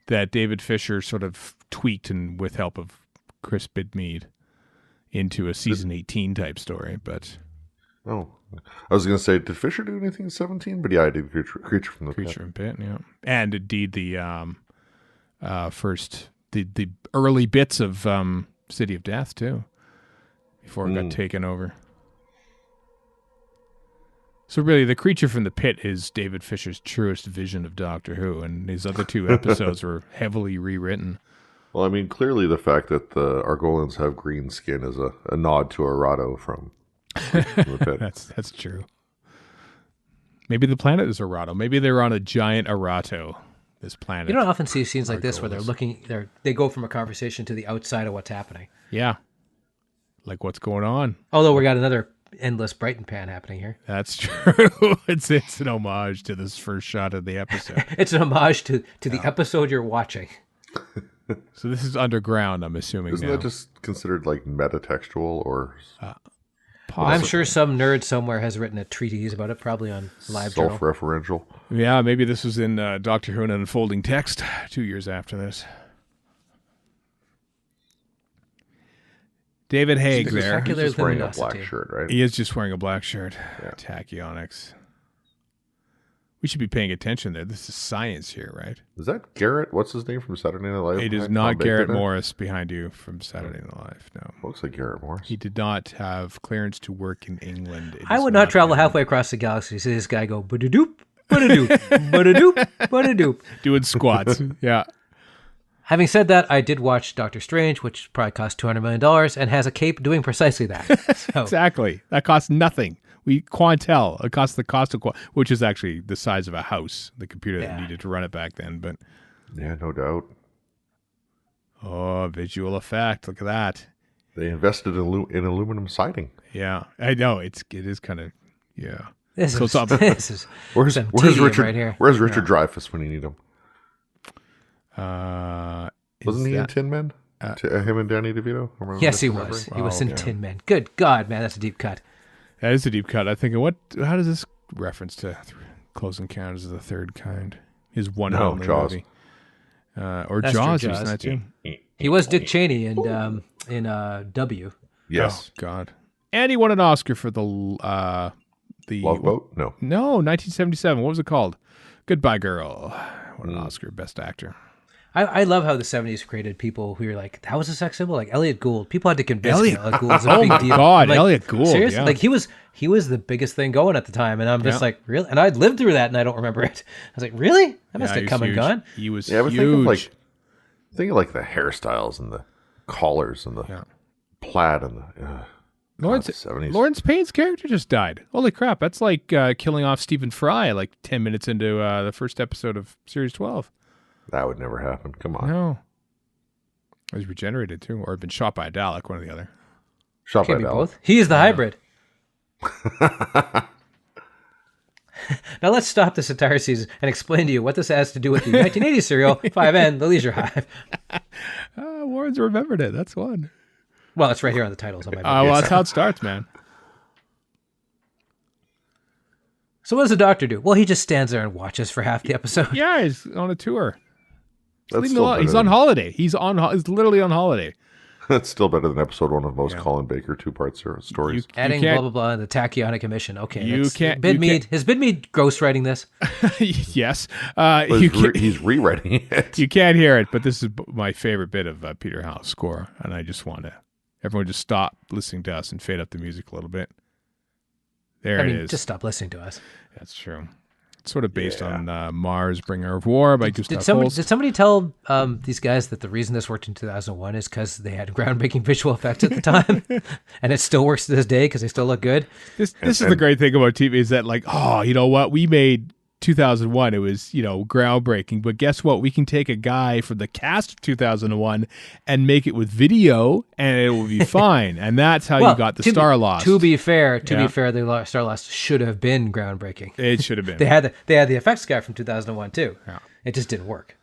that David Fisher sort of tweaked and with help of Chris Bidmead into a season 18 type story. But I was going to say, did Fisher do anything in 17? But yeah, I did Creature from the Pit. Creature from Pit, yeah, and indeed the first the early bits of City of Death too, before it got taken over. So really, the Creature from the Pit is David Fisher's truest vision of Doctor Who, and his other two episodes were heavily rewritten. Well, I mean, clearly the fact that the Argolians have green skin is a nod to Arato from the Pit. That's true. Maybe the planet is Arato. Maybe they're on a giant Arato. This planet. You don't often see scenes like this where they go from a conversation to the outside of what's happening. Yeah, like what's going on. Although we got another endless Brighton pan happening here. That's true. It's an homage to this first shot of the episode. It's an homage to the episode you're watching. So this is underground, I'm assuming. Isn't that just considered like metatextual or? I'm sure some nerd somewhere has written a treatise about it, probably on Live Journal. Self-referential. Yeah, maybe this was in Doctor Who and Unfolding Text 2 years after this. David Haig there. He's just wearing a black shirt, right? He is just wearing a black shirt. Yeah. Tachyonics. We should be paying attention there. This is science here, right? Is that Garrett? What's his name from Saturday Night Live? It is not Garrett Morris behind you from Saturday Night Live. No. Looks like Garrett Morris. He did not have clearance to work in England. I would not travel halfway across the galaxy to see this guy go ba-da-doop, ba-da-doop, ba-da-doop, ba-da-doop. Doing squats. Yeah. Having said that, I did watch Doctor Strange, which probably cost $200 million and has a cape doing precisely that. So, Exactly. That costs nothing. Quantel. It costs the cost of which is actually the size of a house, the computer that needed to run it back then. But Yeah, no doubt. oh, visual effect. Look at that. They invested in aluminum siding. Yeah. I know. It is kind of, yeah. this So is Where's some Richard? tedium right here. Where's Richard Dreyfuss when you need him? Wasn't he in Tin Men? Him and Danny DeVito? Yes, he was. He was in Tin Men. Good God, man, that's a deep cut. That is a deep cut. I think, how does this reference to Close Encounters of the Third Kind? His one and only Jaws. movie. Or That's Jaws, true, wasn't that too? He was Dick Cheney in W. Yes. Oh, God. And he won an Oscar for the Love Boat? No. No, 1977. What was it called? Goodbye, Girl. Won an Oscar, Best Actor. I love how the 70s created people who are like, that was a sex symbol? Like Elliot Gould. People had to convince me Elliot- Elliot Gould was a Oh big my deal. God, I'm like, Elliot Gould, Seriously? yeah. Like he was the biggest thing going at the time. And I'm just like, really? And I'd lived through that and I don't remember it. I was like, really? That must have he was come and huge. gone. He was Yeah, but huge. think of like the hairstyles and the collars and the plaid and the Lawrence 70s. Lawrence Payne's character just died. Holy crap. That's like killing off Stephen Fry like 10 minutes into the first episode of Series 12. That would never happen. Come on. No. He was regenerated too, or had been shot by a Dalek, one or the other. Shot by Can't be Dalek. both. He is the hybrid. Now let's stop this entire season and explain to you what this has to do with the 1980 serial 5N, The Leisure Hive. Warren's remembered it. That's one. Well, it's right here on the titles on my book. Well, that's how it starts, man. So what does the Doctor do? Well, he just stands there and watches for half the episode. Yeah, he's on a tour. That's He's still better on than- holiday. He's literally on holiday. That's still better than episode 1 of most Colin Baker two-part stories. Adding can't- blah, blah, blah, the tachyonic emission. Okay. You that's- can't- Bidmead. you can't- Is Bidmead ghostwriting this? Yes. But he's rewriting it. You can't hear it, but this is my favorite bit of Peter Howell's score, and I just want everyone just stop listening to us and fade up the music a little bit. There I it mean, is. just stop listening to us. That's true. It's sort of based on Mars, Bringer of War by Gustav Holst. Did somebody tell these guys that the reason this worked in 2001 is because they had groundbreaking visual effects at the time, and it still works to this day because they still look good? This is the great thing about TV is that, like, oh, you know what? We made 2001. It was, groundbreaking. But guess what? We can take a guy from the cast of 2001 and make it with video, and it will be fine. And that's how you got the Star Lost. To be fair, the Star Lost should have been groundbreaking. It should have been. They had the effects guy from 2001 too. Yeah. It just didn't work.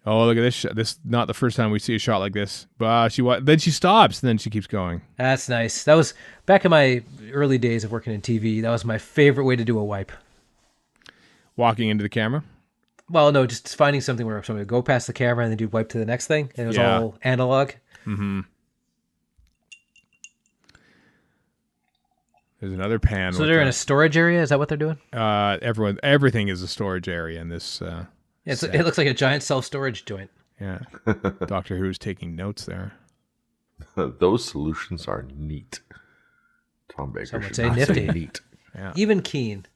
Oh, look at this shot. This is not the first time we see a shot like this. But then she stops, and then she keeps going. That's nice. That was back in my early days of working in TV. That was my favorite way to do a wipe. Walking into the camera. Well, no, just finding something where somebody would go past the camera and then do wipe to the next thing. And it was all analog. Mm-hmm. There's another pan. So they're in a storage area? Is that what they're doing? Everything is a storage area in this. It looks like a giant self-storage joint. Yeah. Doctor Who's taking notes there. Those solutions are neat. Tom Baker Some would should say not nifty. say neat. Yeah. Even keen.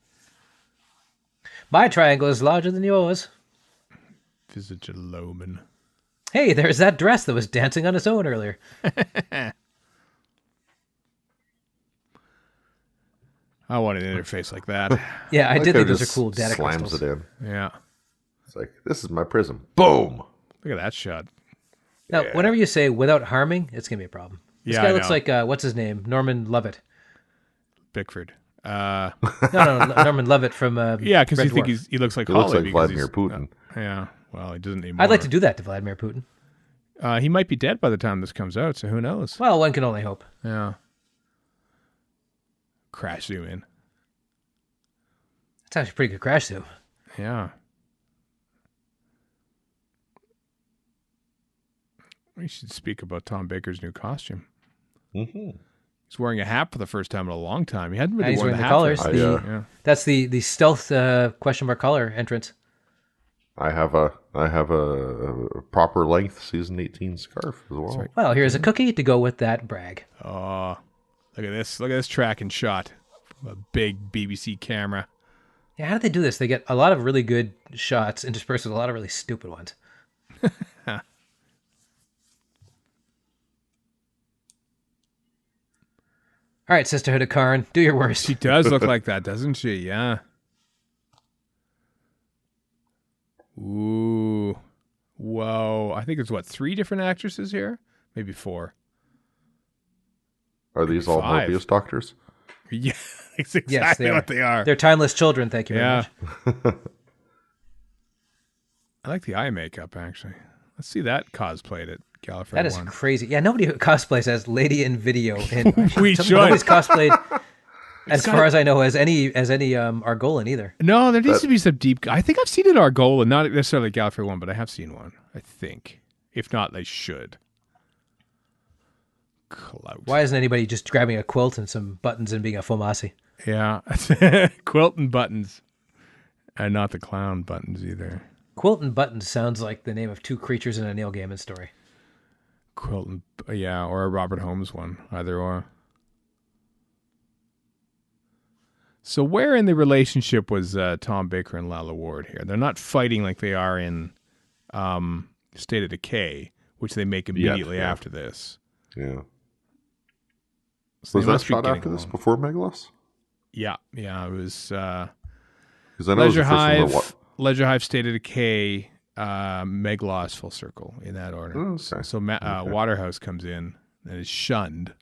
My triangle is larger than yours. Physiogloman. Hey, there's that dress that was dancing on its own earlier. I want an interface like that. Yeah, I Like did how think it those are just cool data slams crystals. it in. Yeah. It's like, this is my prism. Boom! Look at that shot. Now, whenever you say without harming, it's going to be a problem. This Yeah, guy I looks know. like, what's his name? Norman Lovett. Bickford. No, Norman Lovett from Yeah, because Red you think Dwarf. he looks like He looks Holly like because Vladimir Putin. Yeah. Well, he doesn't anymore. I'd like to do that to Vladimir Putin. He might be dead by the time this comes out, so who knows? Well, one can only hope. Yeah. Crash zoom in. It's actually a pretty good crash zoom. Yeah. We should speak about Tom Baker's new costume. Mm-hmm. He's wearing a hat for the first time in a long time. He hadn't really And he's worn wearing the the hat. colors. Yeah. That's the stealth question mark color entrance. I have a proper length season 18 scarf as well. right. Well, here's a cookie to go with that brag. Oh, look at this! Look at this tracking shot. A big BBC camera. Yeah, how do they do this? They get a lot of really good shots interspersed with a lot of really stupid ones. All right, Sisterhood of Karn, do your worst. She does look like that, doesn't she? Yeah. Ooh. Whoa. I think there's, 3 different actresses here? Maybe 4. Are these all Five. Morbius doctors? Yeah, that's exactly Yes, they are. what they are. They're timeless children, thank you very Yeah. much. I like the eye makeup, actually. Let's see that cosplayed at Gallifrey That is One. crazy. Yeah, nobody cosplays as Lady in Video. And We should. Nobody's cosplayed, as far as I know, as any Argolan either. No, there needs to be some deep... I think I've seen an Argola, not necessarily Gallifrey One, but I have seen one, I think. If not, they should. Clout. Why isn't anybody just grabbing a quilt and some buttons and being a Fomasi? Yeah. Quilt and buttons. And not the clown buttons either. Quilt and buttons sounds like the name of 2 creatures in a Neil Gaiman story. Quilt and... Yeah, or a Robert Holmes one. Either or. So where in the relationship was Tom Baker and Lalla Ward here? They're not fighting like they are in State of Decay, which they make immediately after this. Yeah. So Was they that must be shot getting after this, along. before Megalos? Yeah, it was 'Cause I know it was Leisure the first one Hive, where Leisure Hive, State of Decay, Meglos, Full Circle in that order. Oh, okay. So Waterhouse comes in and is shunned,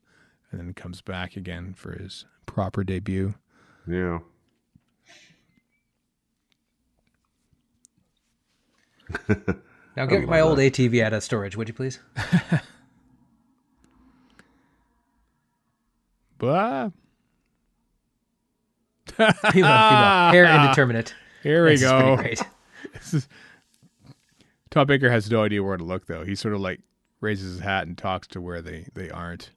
and then comes back again for his proper debut. Yeah. Now get my old ATV out of storage, would you please? But Female. Hair indeterminate. here we This is pretty go. great. Tom Baker has no idea where to look, though. He sort of like raises his hat and talks to where they aren't.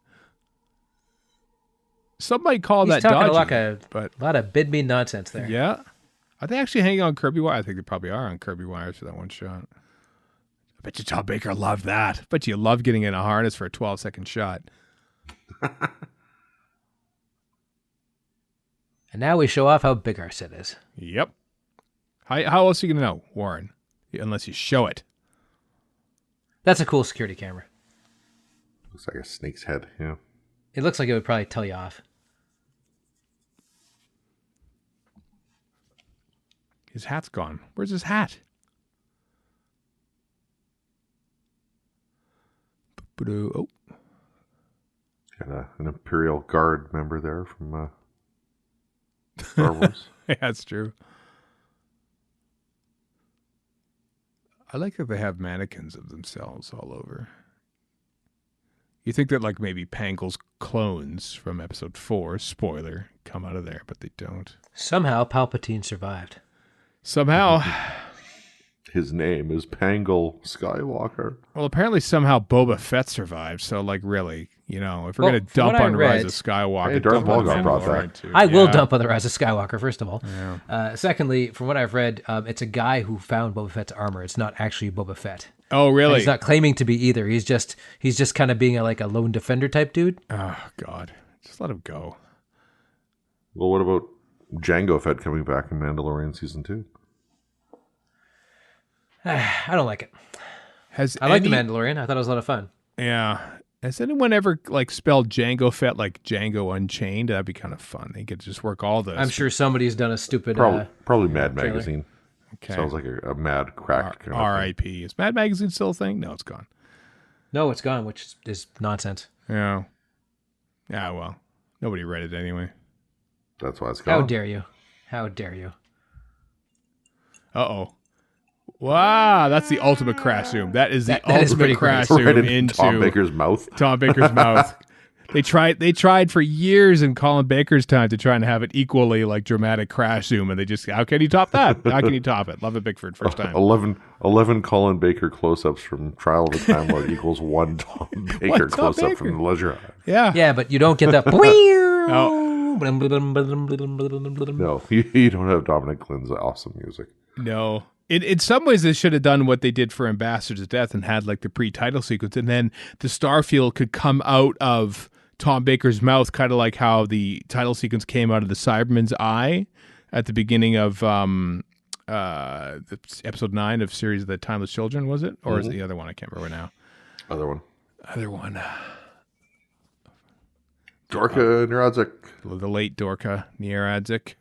Some might call He's that talking dodgy, but a lot of bid me nonsense there. yeah. Are they actually hanging on Kirby wire? I think they probably are on Kirby wires for that one shot. I bet you Tom Baker loved that. I bet you love getting in a harness for a 12-second shot. And now we show off how big our set is. Yep. How else are you going to know, Warren? Unless you show it. That's a cool security camera. Looks like a snake's head. Yeah. It looks like it would probably tell you off. His hat's gone. Where's his hat? Oh. Got an Imperial Guard member there from Star Wars. Yeah, that's true. I like that they have mannequins of themselves all over. You think that like maybe Pangle's clones from episode 4, spoiler, come out of there, but they don't. Somehow Palpatine survived. Somehow. His name is Pangle Skywalker. Well, apparently somehow Boba Fett survived, so like really, if we're Well, going to from dump what I on Rise read- of Skywalker, Hey, Darth dump Maul on got brought Mandalorian back. too. I will Yeah. dump on the Rise of Skywalker, first of all. Yeah. Secondly, from what I've read, it's a guy who found Boba Fett's armor. It's not actually Boba Fett. Oh, And really? he's not claiming to be either. He's just kind of being a lone defender type dude. Oh, God. Just let him go. Well, what about Jango Fett coming back in Mandalorian Season 2? I don't like it. I like The Mandalorian. I thought it was a lot of fun. Yeah. Has anyone ever like spelled Django Fett like Django Unchained? That'd be kind of fun. They could just work all those. I'm sure somebody's done a stupid... Probably Mad trailer. Magazine. Okay. Sounds like a mad cracked kind of thing. R.I.P. Is Mad Magazine still a thing? No, it's gone. No, it's gone, which is nonsense. Yeah. Yeah, well. Nobody read it anyway. That's why it's How gone. dare you? How dare you? Uh-oh. Wow, that's the ultimate crash zoom. That is the That is pretty ultimate crash great. zoom Right into into Tom Baker's mouth. Tom Baker's mouth. They tried for years in Colin Baker's time to try and have it equally like dramatic crash zoom, and they just, how can you top that? How can you top it? Love it, Bickford, first time. 11 Colin Baker close-ups from Trial of a Time Lord equals 1 Tom Baker Tom close-up Baker? from the Leisure Hive. Yeah. Yeah, but you don't get that. No, you don't have Dominic Glynn's awesome music. No. In some ways, they should have done what they did for Ambassadors of Death and had like the pre-title sequence, and then the Starfield could come out of Tom Baker's mouth, kind of like how the title sequence came out of the Cyberman's eye at the beginning of episode 9 of series of the Timeless Children, was it? Or is it the other one? I can't remember now. Other one. Dorka Neradzik. The late Dorka Neradzik.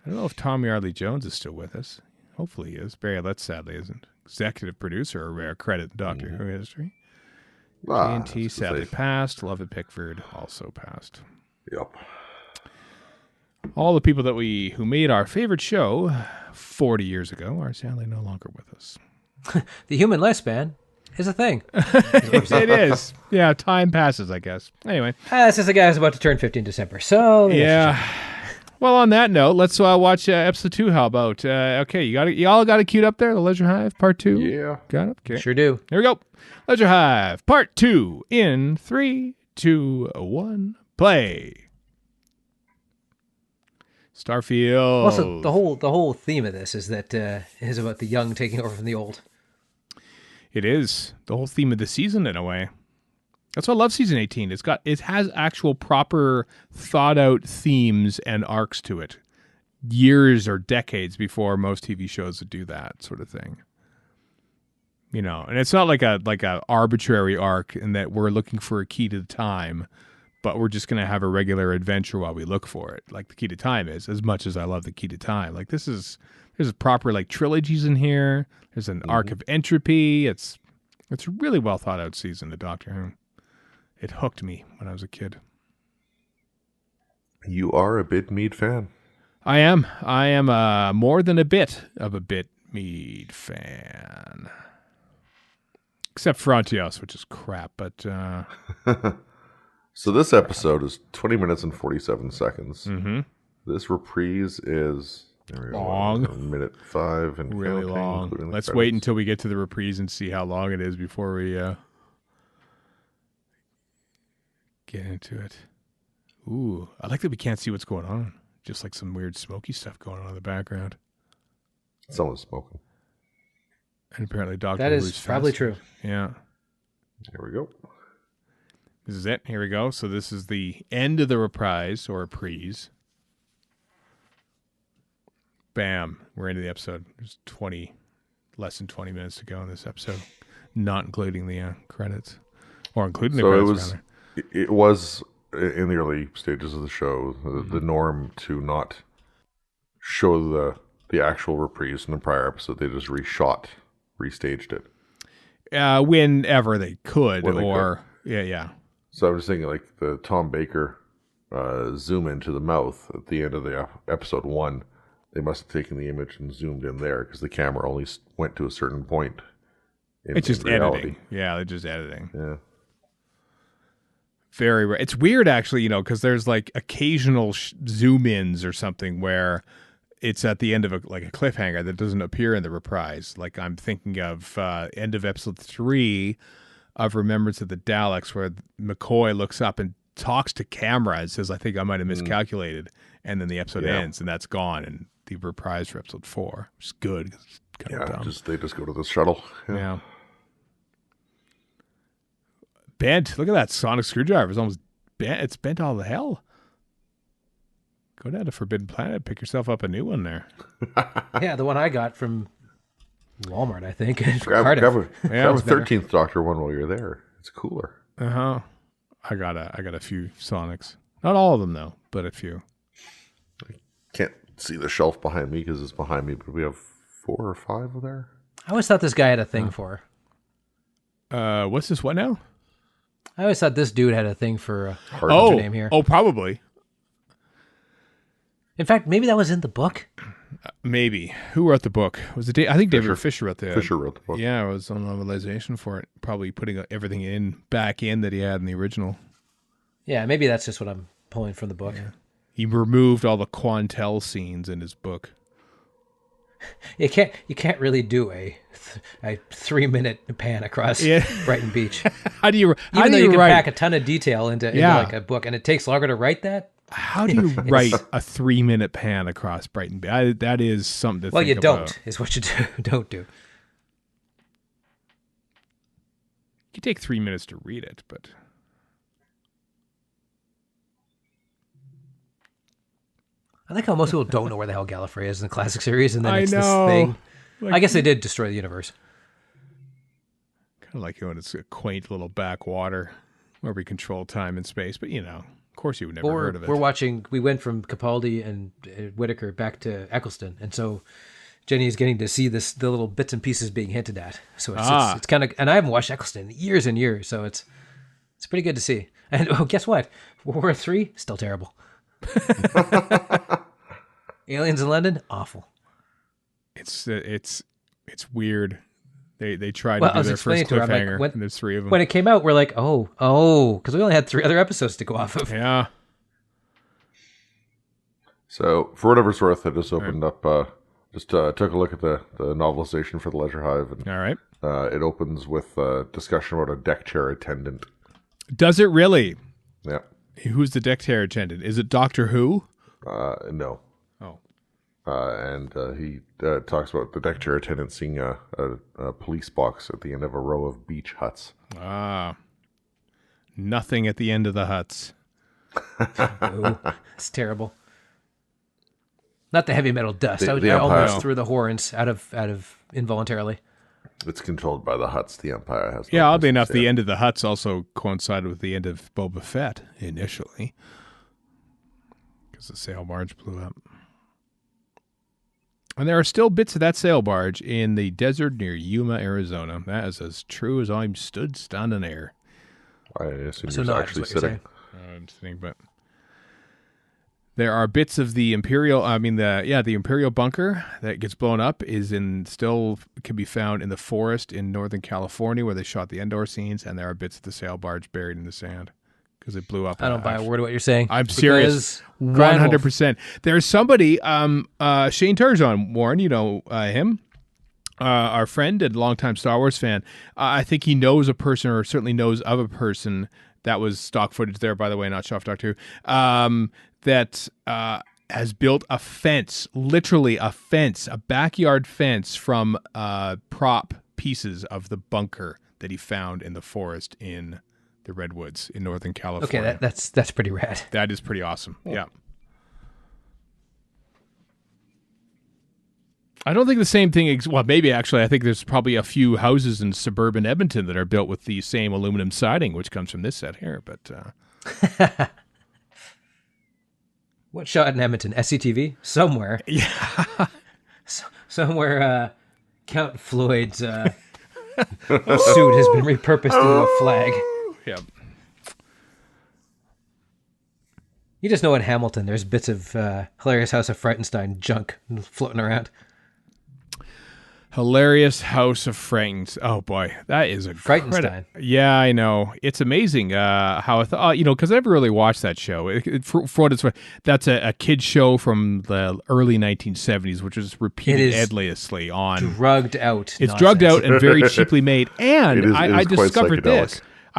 I don't know if Tom Yardley Jones is still with us. Hopefully he is. Barry Letts sadly isn't. Executive producer, a rare credit in Doctor Who history. TNT sadly passed. Love It Pickford also passed. Yep. All the people who made our favorite show 40 years ago are sadly no longer with us. The human lifespan is a thing. It is. Yeah, time passes, I guess. Anyway. This is the guy who's about to turn 50 in December. So yeah. Well, on that note, let's watch episode 2. How about? Okay, you all got it queued up there. The Leisure Hive Part 2. Yeah, got it. Okay, sure do. Here we go. Leisure Hive Part 2 in 3, 2, 1, play. Starfield. Also, the whole theme of this is that is about the young taking over from the old. It is the whole theme of the season in a way. That's why I love season 18. It has actual proper thought out themes and arcs to it. Years or decades before most TV shows would do that sort of thing. You know, and it's not like a arbitrary arc in that we're looking for a key to the time, but we're just going to have a regular adventure while we look for it. Like the Key to Time is, as much as I love the Key to Time. Like there's proper like trilogies in here. There's an arc of entropy. It's a really well thought out season of Doctor Who. It hooked me when I was a kid. You are a Bit Mead fan. I am. I am more than a bit of a Bit Mead fan. Except Frontios, which is crap, but... So this episode is 20 minutes and 47 seconds. Mm-hmm. This reprise is... long. 1:05 and really counting, long. Let's wait until we get to the reprise and see how long it is before we get into it. Ooh, I like that we can't see what's going on. Just like some weird smoky stuff going on in the background. Someone's smoking. And apparently Doctor That Who's is probably fast. true. Yeah. Here we go. This is it. Here we go. So this is the end of the reprise or reprise. Bam. We're into the episode. There's less than 20 minutes to go in this episode, not including the credits. Or including the credits, rather. It was, in the early stages of the show, the norm to not show the actual reprise in the prior episode. They just restaged it. Whenever they could. Yeah. So I'm just thinking like the Tom Baker zoom into the mouth at the end of the episode 1. They must have taken the image and zoomed in there because the camera only went to a certain point. It's just reality. editing. Yeah, they're just editing. Yeah. Very rare. It's weird, actually, because there's like occasional zoom ins or something where it's at the end of a cliffhanger that doesn't appear in the reprise. Like I'm thinking of end of episode 3 of Remembrance of the Daleks, where McCoy looks up and talks to camera and says, "I think I might have miscalculated," and then the episode ends and that's gone. And the reprise for episode 4, which is good. It's kind of dumb. They just go to the shuttle. Yeah. Bent. Look at that sonic screwdriver. It's almost bent. It's bent all the hell. Go down to Forbidden Planet. Pick yourself up a new one there. Yeah, the one I got from Walmart, I think. Grab a 13th Doctor one while you're there. It's cooler. Uh-huh. I got a few Sonics. Not all of them, though, but a few. I can't see the shelf behind me because it's behind me, but we have 4 or 5 there. I always thought this guy had a thing for her. What's this? What now? I always thought this dude had a thing for what's her name here. Oh, probably. In fact, maybe that was in the book. Maybe. Who wrote the book? Was it? I think David Fisher wrote the book. Yeah, it was on novelization for it. Probably putting everything back in that he had in the original. Yeah, maybe that's just what I'm pulling from the book. Yeah. He removed all the Quantel scenes in his book. You can't really do a 3-minute pan across Brighton Beach. How do you Even though you can write? pack a ton of detail into like a book, and it takes longer to write that. How do you write a 3-minute pan across Brighton Beach? That is something to think you about. don't, is what you don't do. You take 3 minutes to read it, but I like how most people don't know where the hell Gallifrey is in the classic series, and then it's I this know. thing. Like, I guess they did destroy the universe. kind of like when it's a quaint little backwater where we control time and space, but of course you would never heard of it. We went from Capaldi and Whitaker back to Eccleston, and so Jenny is getting to see the little bits and pieces being hinted at. So it's kind of, and I haven't watched Eccleston in years and years, so it's pretty good to see. And guess what? World War III, still terrible. Aliens in London, awful. It's weird. They tried to do their first cliffhanger, and there's 3 of them. When it came out, we're like, oh, because we only had 3 other episodes to go off of. Yeah. So, for whatever it's worth, I just opened up, took a look at the novelization for the Leisure Hive. And, all right. It opens with a discussion about a deck chair attendant. Does it really? Yeah. Who's the deck chair attendant? Is it Doctor Who? No. Oh. And he talks about the deck chair attendant seeing a police box at the end of a row of beach huts. Nothing at the end of the huts. Ooh, it's terrible. Not the heavy metal dust. I Empire. almost threw the horns out of involuntarily. It's controlled by the huts. The Empire has. Yeah, oddly enough, the end of the huts also coincided with the end of Boba Fett initially, because the sail barge blew up. And there are still bits of that sail barge in the desert near Yuma, Arizona. That is as true as I'm stood standing there. I assume you're actually sitting. I'm sitting, but there are bits of the Imperial. The Imperial bunker that gets blown up still can be found in the forest in Northern California where they shot the Endor scenes, and there are bits of the sail barge buried in the sand because it blew up. I don't buy a word of what you're saying. I'm serious. 100%. There's somebody, Shane Turgeon, Warren, you know him, our friend and longtime Star Wars fan. I think he knows a person, or certainly knows of a person, that was stock footage there, by the way, not Shoff Doctor Who, that has built a fence, literally a fence, a backyard fence from prop pieces of the bunker that he found in the forest in the Redwoods in Northern California. Okay, that's pretty rad. That is pretty awesome. Yeah. I don't think the same thing. Well, maybe actually, I think there's probably a few houses in suburban Edmonton that are built with the same aluminum siding, which comes from this set here. But what shot in Edmonton? SCTV somewhere. Yeah, somewhere. Count Floyd's suit has been repurposed into a flag. Yeah. You just know in Hamilton, there's bits of Hilarious House of Frightenstein junk floating around. Hilarious House of Frankenstein. Oh boy, that is a Frightenstein. Yeah, I know. It's amazing how I thought, because I never really watched that show. For what it's worth, that's a kid's show from the early 1970s, which was repeated endlessly on. Drugged out. It's nonsense. drugged out and very cheaply made. And I quite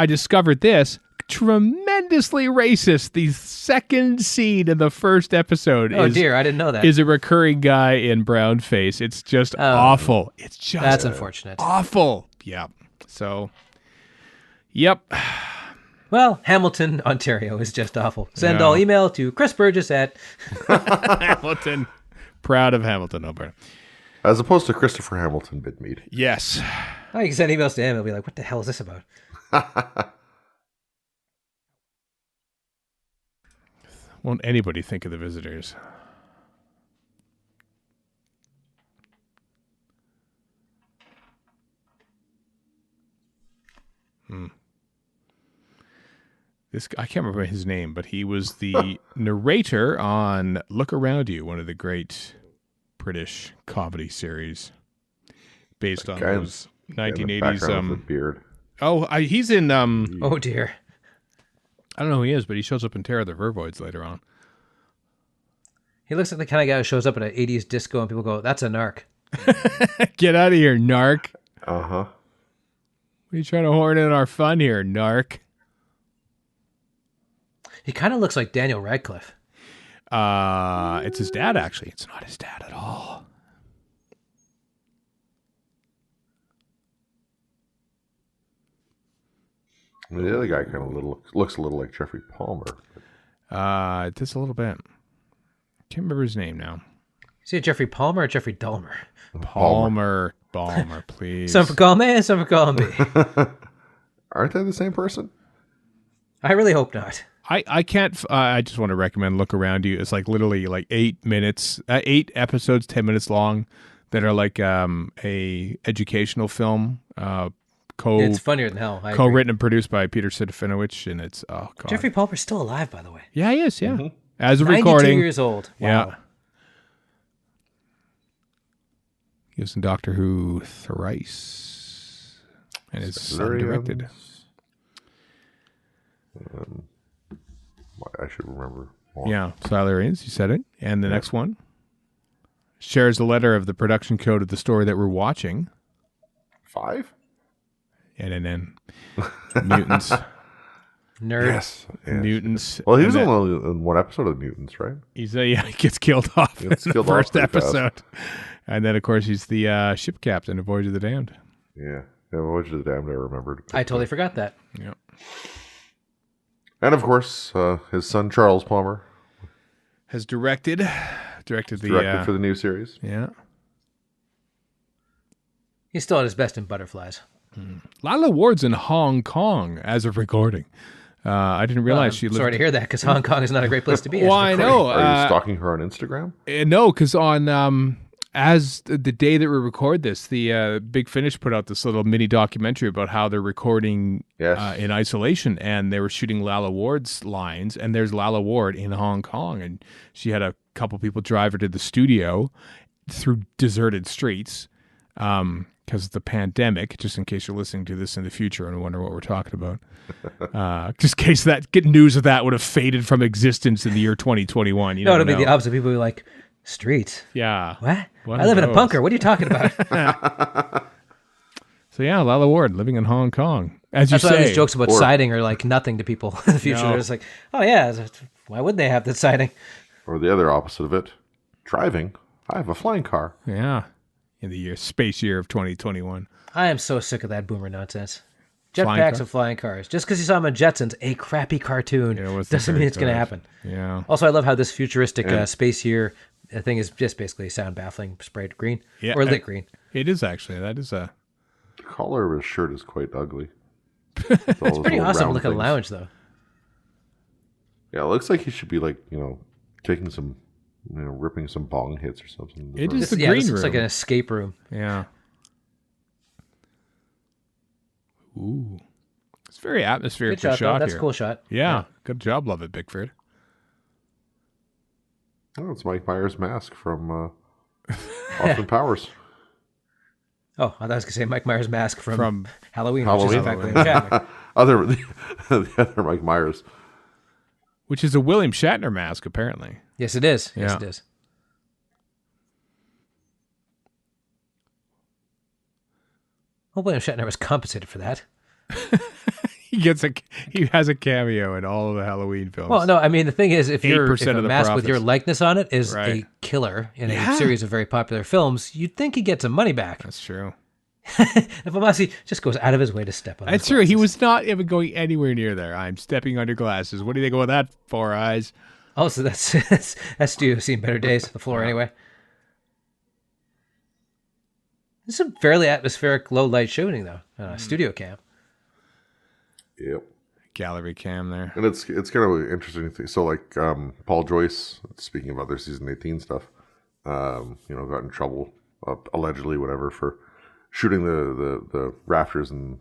discovered this. Tremendously racist. The second scene in the first episode I didn't know that. Is a recurring guy in brown face. It's just awful. It's just that's unfortunate. Awful. Yeah. So, yep. Well, Hamilton, Ontario is just awful. Send all email to Chris Burgess at Hamilton. Proud of Hamilton, Alberta. As opposed to Christopher Hamilton Bidmead. Yes. Oh, you can send emails to him. He'll be like, what the hell is this about? Won't anybody think of the visitors? This I can't remember his name, but he was the narrator on Look Around You, one of the great British comedy series based on those 1980s. Beard. Oh, he's in. Oh dear. I don't know who he is, but he shows up in Terror of the Vervoids later on. He looks like the kind of guy who shows up at an 80s disco and people go, that's a narc. Get out of here, narc. Uh-huh. What are you trying to horn in our fun here, narc? He kind of looks like Daniel Radcliffe. It's his dad, actually. It's not his dad at all. The other guy kind of looks a little like Jeffrey Palmer. Just a little bit. Can't remember his name now. Is it Jeffrey Palmer or Jeffrey Dahmer? Palmer, please. Some for calling me, some for calling me. Aren't they the same person? I really hope not. I can't. I just want to recommend Look Around You. It's like literally like 8 episodes, 10 minutes long, that are like a educational film. It's funnier than hell. Co-written and produced by Peter Serafinowicz, and it's God. Jeffrey Palmer's still alive, by the way. Yeah, he is. Yeah, Mm-hmm. as of 92 recording, years old. Wow. Yeah. He was in Doctor Who thrice, and his son directed. I should remember more. Yeah, Silurians, you said it. And the next one shares a letter of the production code of the story that we're watching. 5? And mutants. Nerd. Yes. Mutants. Well, he was And then only in one episode of Mutants, right? he gets killed off in the killed off first pretty episode. And then, of course, he's the ship captain of Voyage of the Damned. Yeah. Voyage of the Damned, I remembered. I totally forgot that. Yeah. And, of course, his son, Charles Palmer. Has directed the... Directed for the new series. Yeah. He's still at his best in Butterflies. Lila Ward's in Hong Kong as of recording. I didn't realize she lived... Sorry to hear that, because Hong Kong is not a great place to be. Well, I know. Are you stalking her on Instagram? No, because on... as the day that we record this, the Big Finish put out this little mini documentary about how they're recording in isolation, and they were shooting Lala Ward's lines, and there's Lala Ward in Hong Kong, and she had a couple people drive her to the studio through deserted streets because of the pandemic, just in case you're listening to this in the future and wonder what we're talking about. Just in case get news of that would have faded from existence in the year 2021. No, it'll be the opposite. People will be like, streets? Yeah. What? I live in a bunker. What are you talking about? So yeah, Lala Ward living in Hong Kong. As you That's why say, these jokes about siding are like nothing to people in the future. No. They're just like, oh yeah, why would they have that siding? Or the other opposite of it, driving. I have a flying car. Yeah, in the space year of 2021. I am so sick of that boomer nonsense. Flying Jetpacks car? and flying cars. Just because you saw them on Jetsons, a crappy cartoon, what's doesn't the mean it's going to good? happen. Yeah. Also, I love how this futuristic space year thing is just basically sound baffling, sprayed green or lit green. It is actually. That is a... The collar of his shirt is quite ugly. It's pretty awesome looking lounge, though. Yeah, it looks like he should be like, taking some, ripping some bong hits or something. It is This the green looks room. like an escape room. Yeah. Ooh. It's very atmospheric Good shot, shot though. That's here. a cool shot. Yeah. Good job, Love It, Bickford. Oh, it's Mike Myers' mask from Austin Powers. Oh, I thought I was going to say Mike Myers' mask from Halloween. Which is in fact Halloween. William Shatner. The other Mike Myers. Which is a William Shatner mask, apparently. Yes, it is. Yes, Yeah. it is. Well, William Shatner was compensated for that. He has a cameo in all of the Halloween films. Well, no, I mean, the thing is, if 8% a of the mask with your profits. likeness on it is Right. a killer in Yeah. a series of very popular films, you'd think he'd get some money back. That's true. If Amasi just goes out of his way to step on That's those true. He glasses. was not even going anywhere near there. I'm stepping on your glasses. What do you think about that, Four Eyes? Also, that's Stu seen better days. The floor, anyway. This is a fairly atmospheric, low light shooting, though. Studio cam. Yep. Gallery cam there. And it's kind of an interesting thing. So like Paul Joyce, speaking of other season 18 stuff, got in trouble allegedly, whatever, for shooting the rafters and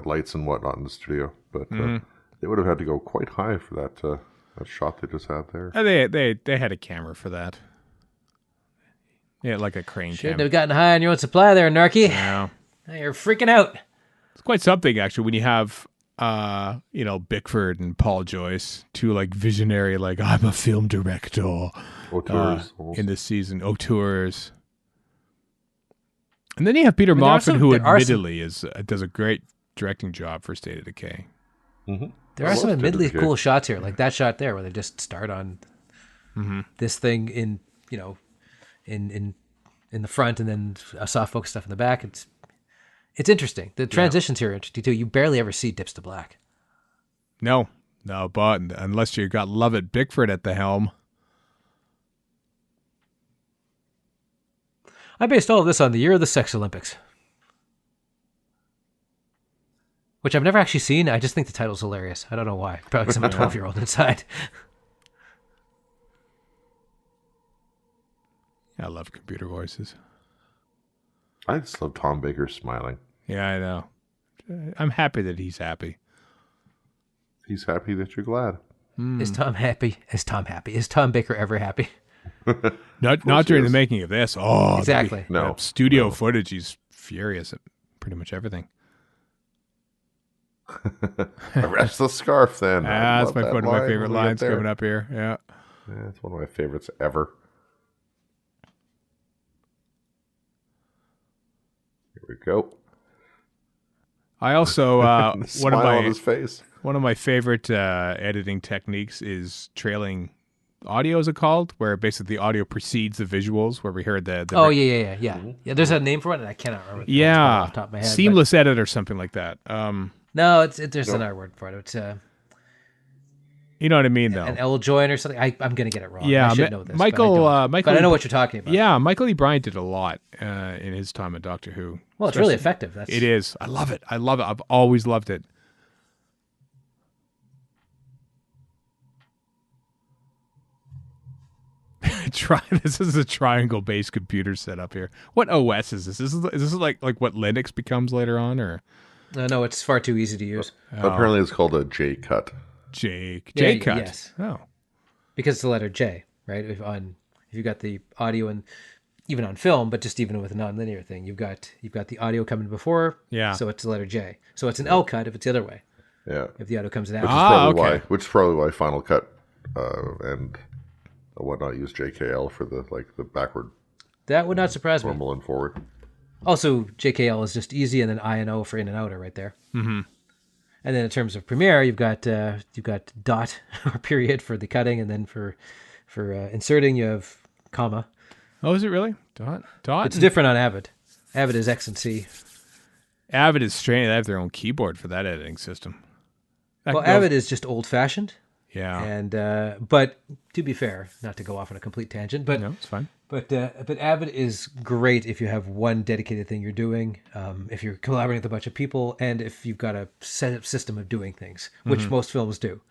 lights and whatnot in the studio. But they would have had to go quite high for that shot they just had there. They had a camera for that. Yeah, like a crane Shouldn't cam. have gotten high on your own supply there, Narky. Yeah. Now you're freaking out. It's quite something, actually, when you have Bickford and Paul Joyce, two like visionary, like I'm a film director Auteurs. in this season. Auteurs. And then you have Peter there are Moffat, some- who there are admittedly does a great directing job for State of Decay. Mm-hmm. There are some admittedly cool shots here, like that shot there where they just start on this thing in in the front and then a soft focus stuff in the back. It's interesting. The transitions here are interesting too. You barely ever see dips to black. No, but unless you got Lovett Bickford at the helm. I based all of this on the year of the Sex Olympics, which I've never actually seen. I just think the title's hilarious. I don't know why. Probably because I'm a 12-year-old inside. I love computer voices. I just love Tom Baker smiling. Yeah, I know. I'm happy that he's happy. He's happy that you're glad. Is Tom happy? Is Tom happy? Is Tom Baker ever happy? Not during he the is. making of this. Oh, Exactly. No. Studio footage. He's furious at pretty much everything. Arrest the scarf then. I That's love one of that my line favorite when we get lines there. coming up here. Yeah. Yeah, it's one of my favorites ever. Here we go. I also The smile on his face. one of my favorite editing techniques is trailing audio, is it called? Where basically the audio precedes the visuals, where we heard the Oh yeah. Yeah, there's a name for it, and I cannot remember. yeah, off the top of my head, but- seamless edit or something like that. No, there's another word for it. It's You know what I mean, though. an L join or something. I'm gonna get it wrong. Yeah, I should know this. Michael. but I don't. Michael. But I know what you're talking about. Yeah, Michael E. Bryan did a lot in his time at Doctor Who. Well, it's really effective. That's It is. I love it. I've always loved it. This is a triangle-based computer setup here. What OS is this? Is this like what Linux becomes later on, or No, it's far too easy to use Apparently it's called a J cut. J cut? Yes, Oh, because it's the letter J, right? If you got the audio and even on film, but just even with a non-linear thing, you've got the audio coming before. Yeah. So it's the letter J. So it's an L cut if it's the other way. Yeah. If the audio comes in Which after. is probably why Final Cut and whatnot use JKL for the backward, That would not surprise me. normal, and forward. Also, JKL is just easy, and then I and O for in and out are right there. Mm-hmm. And then in terms of Premiere, you've got dot or period for the cutting, and then for inserting you have comma. oh, is it really dot? It's different on Avid. Avid is X and C. Avid is strange. They have their own keyboard for that editing system. That Well, goes- Avid is just old fashioned, Yeah. and but to be fair, not to go off on a complete tangent, but No, it's fine. But Avid is great if you have one dedicated thing you're doing, if you're collaborating with a bunch of people, and if you've got a set up system of doing things, which most films do.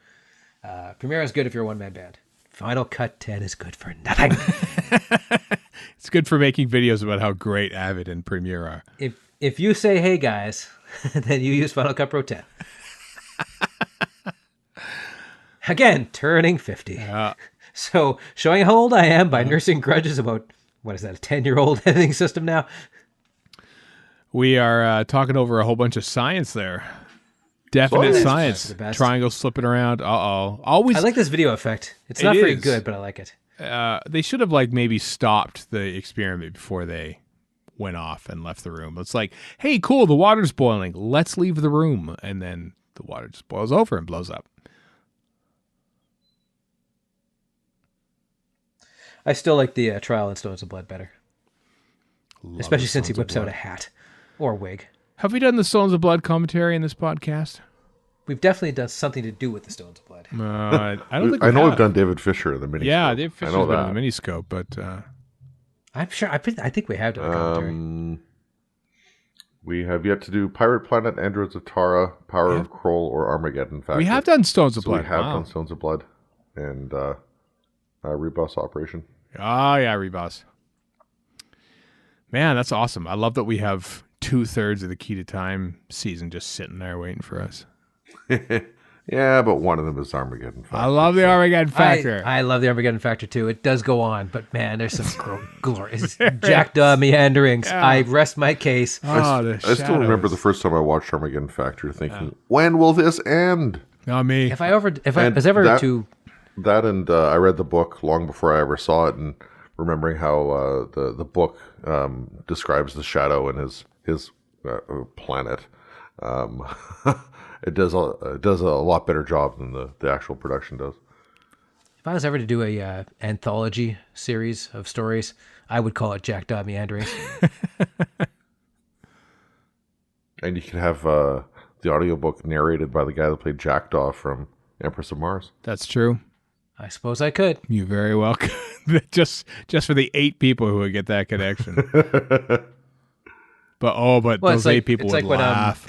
Premiere is good if you're a one-man band. Final Cut 10 is good for nothing. It's good for making videos about how great Avid and Premiere are. If you say, hey guys, then you use Final Cut Pro 10. Again, turning 50. So showing how old I am by nursing grudges about, what is that, a 10-year-old editing system now? We are talking over a whole bunch of science there. Definite Science. science. The best. Triangles slipping around. Always. I like this video effect. It's not very is. good, but I like it. They should have maybe stopped the experiment before they went off and left the room. It's like, hey, cool, the water's boiling. Let's leave the room. And then the water just boils over and blows up. I still like the trial in Stones of Blood better, Love especially the since he Stones of whips out Blood. a hat or a wig. Have we done the Stones of Blood commentary in this podcast? We've definitely done something to do with the Stones of Blood. I don't think I know have. we've done David Fisher in the mini. Yeah, Dave I Fisher's know been that. in the miniscope, but I'm sure. I think we have done a commentary. We have yet to do Pirate Planet, Androids of Tara, Power of Kroll, or Armageddon Factor. we have done Stones of So Blood. we have Wow. done Stones of Blood and Rebus Operation. Oh, yeah, Reboss. Man, that's awesome. I love that we have 2/3 of the Key to Time season just sitting there waiting for us. Yeah, but one of them is Armageddon Factor. I love the Armageddon Factor. I love the Armageddon Factor too. It does go on, but man, there's some glorious jackdaw meanderings. Yeah. I rest my case. Oh, I still remember the first time I watched Armageddon Factor thinking, when will this end? Not me. If I was ever to That and I read the book long before I ever saw it, and remembering how the book describes the Shadow and his planet. It does a lot better job than the actual production does. If I was ever to do a anthology series of stories, I would call it Jackdaw Meanderings. And you can have the audiobook narrated by the guy that played Jackdaw from Empress of Mars. That's true. I suppose I could. You very well could. just for the 8 people who would get that connection. But those 8 people would laugh.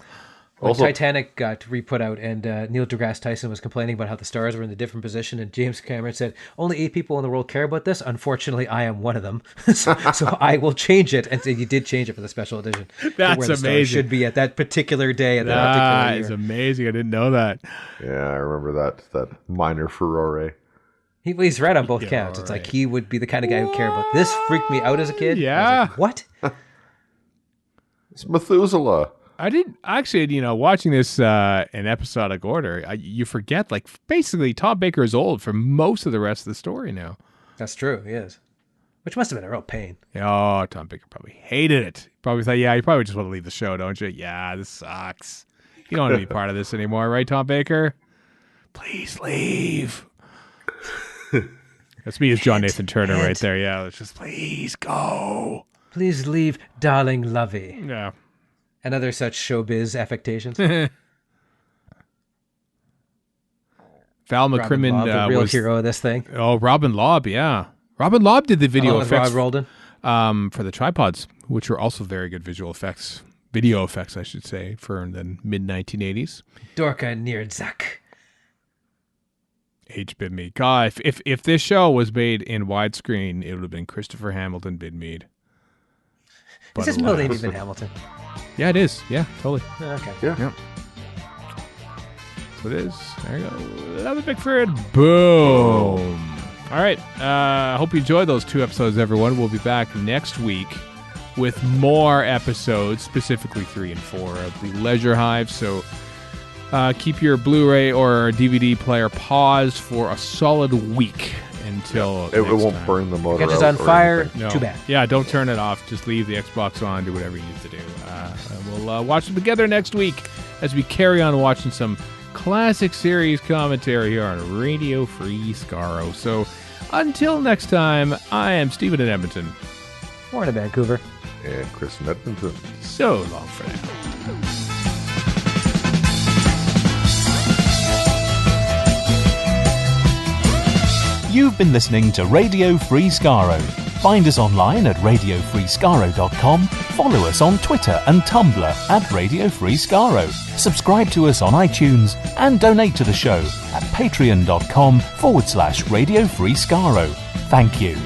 When Titanic got re-put out and Neil deGrasse Tyson was complaining about how the stars were in a different position, and James Cameron said, only 8 people in the world care about this. Unfortunately, I am one of them. so I will change it. And so you did change it for the special edition. That's where the amazing. should be at that particular day. At that particular That year. is amazing. I didn't know that. Yeah, I remember that minor furore. He's right on both counts. It's like he would be the kind of guy who cared about this. Freaked me out as a kid. Yeah. I was like, what? It's Methuselah. I didn't actually, watching this in episodic order, you forget, like, basically Tom Baker is old for most of the rest of the story now. That's true. He is. Which must have been a real pain. Oh, Tom Baker probably hated it. Probably thought, you probably just want to leave the show, don't you? Yeah, this sucks. You don't want to be part of this anymore, right, Tom Baker? Please leave. That's me as John Nathan Turner right there. Yeah, let's just please go. Please leave, darling Lovey. Yeah. And other such showbiz affectations. Val McCrimmon Robin Lobb, the real was hero of this thing. Oh, Robin Lobb, yeah. Robin Lobb did the video effects Rod Roldan. For the tripods, which were also very good video effects, I should say, for the mid-1980s. Dorka Nierzak. H. Bidmead. God, if this show was made in widescreen, it would have been Christopher Hamilton Bidmead. Is his middle name even Hamilton? Yeah, it is. Yeah, totally. Okay. Yeah. So it is. There you go. Another Bickford. Boom. All right. I hope you enjoyed those 2 episodes, everyone. We'll be back next week with more episodes, specifically 3 and 4 of the Leisure Hive. So keep your Blu-ray or DVD player paused for a solid week until it won't burn the motor Catches out on fire. anything. No. Too bad. Yeah, don't turn it off. Just leave the Xbox on. Do whatever you need to do. We'll watch them together next week as we carry on watching some classic series commentary here on Radio Free Skaro. So until next time, I am Stephen in Edmonton. Warren in Vancouver. And Chris in Edmonton. So long for now. You've been listening to Radio Free Skaro. Find us online at radiofreeskaro.com, follow us on Twitter and Tumblr at Radio Free Skaro, subscribe to us on iTunes, and donate to the show at patreon.com/Radio Free Skaro. Thank you.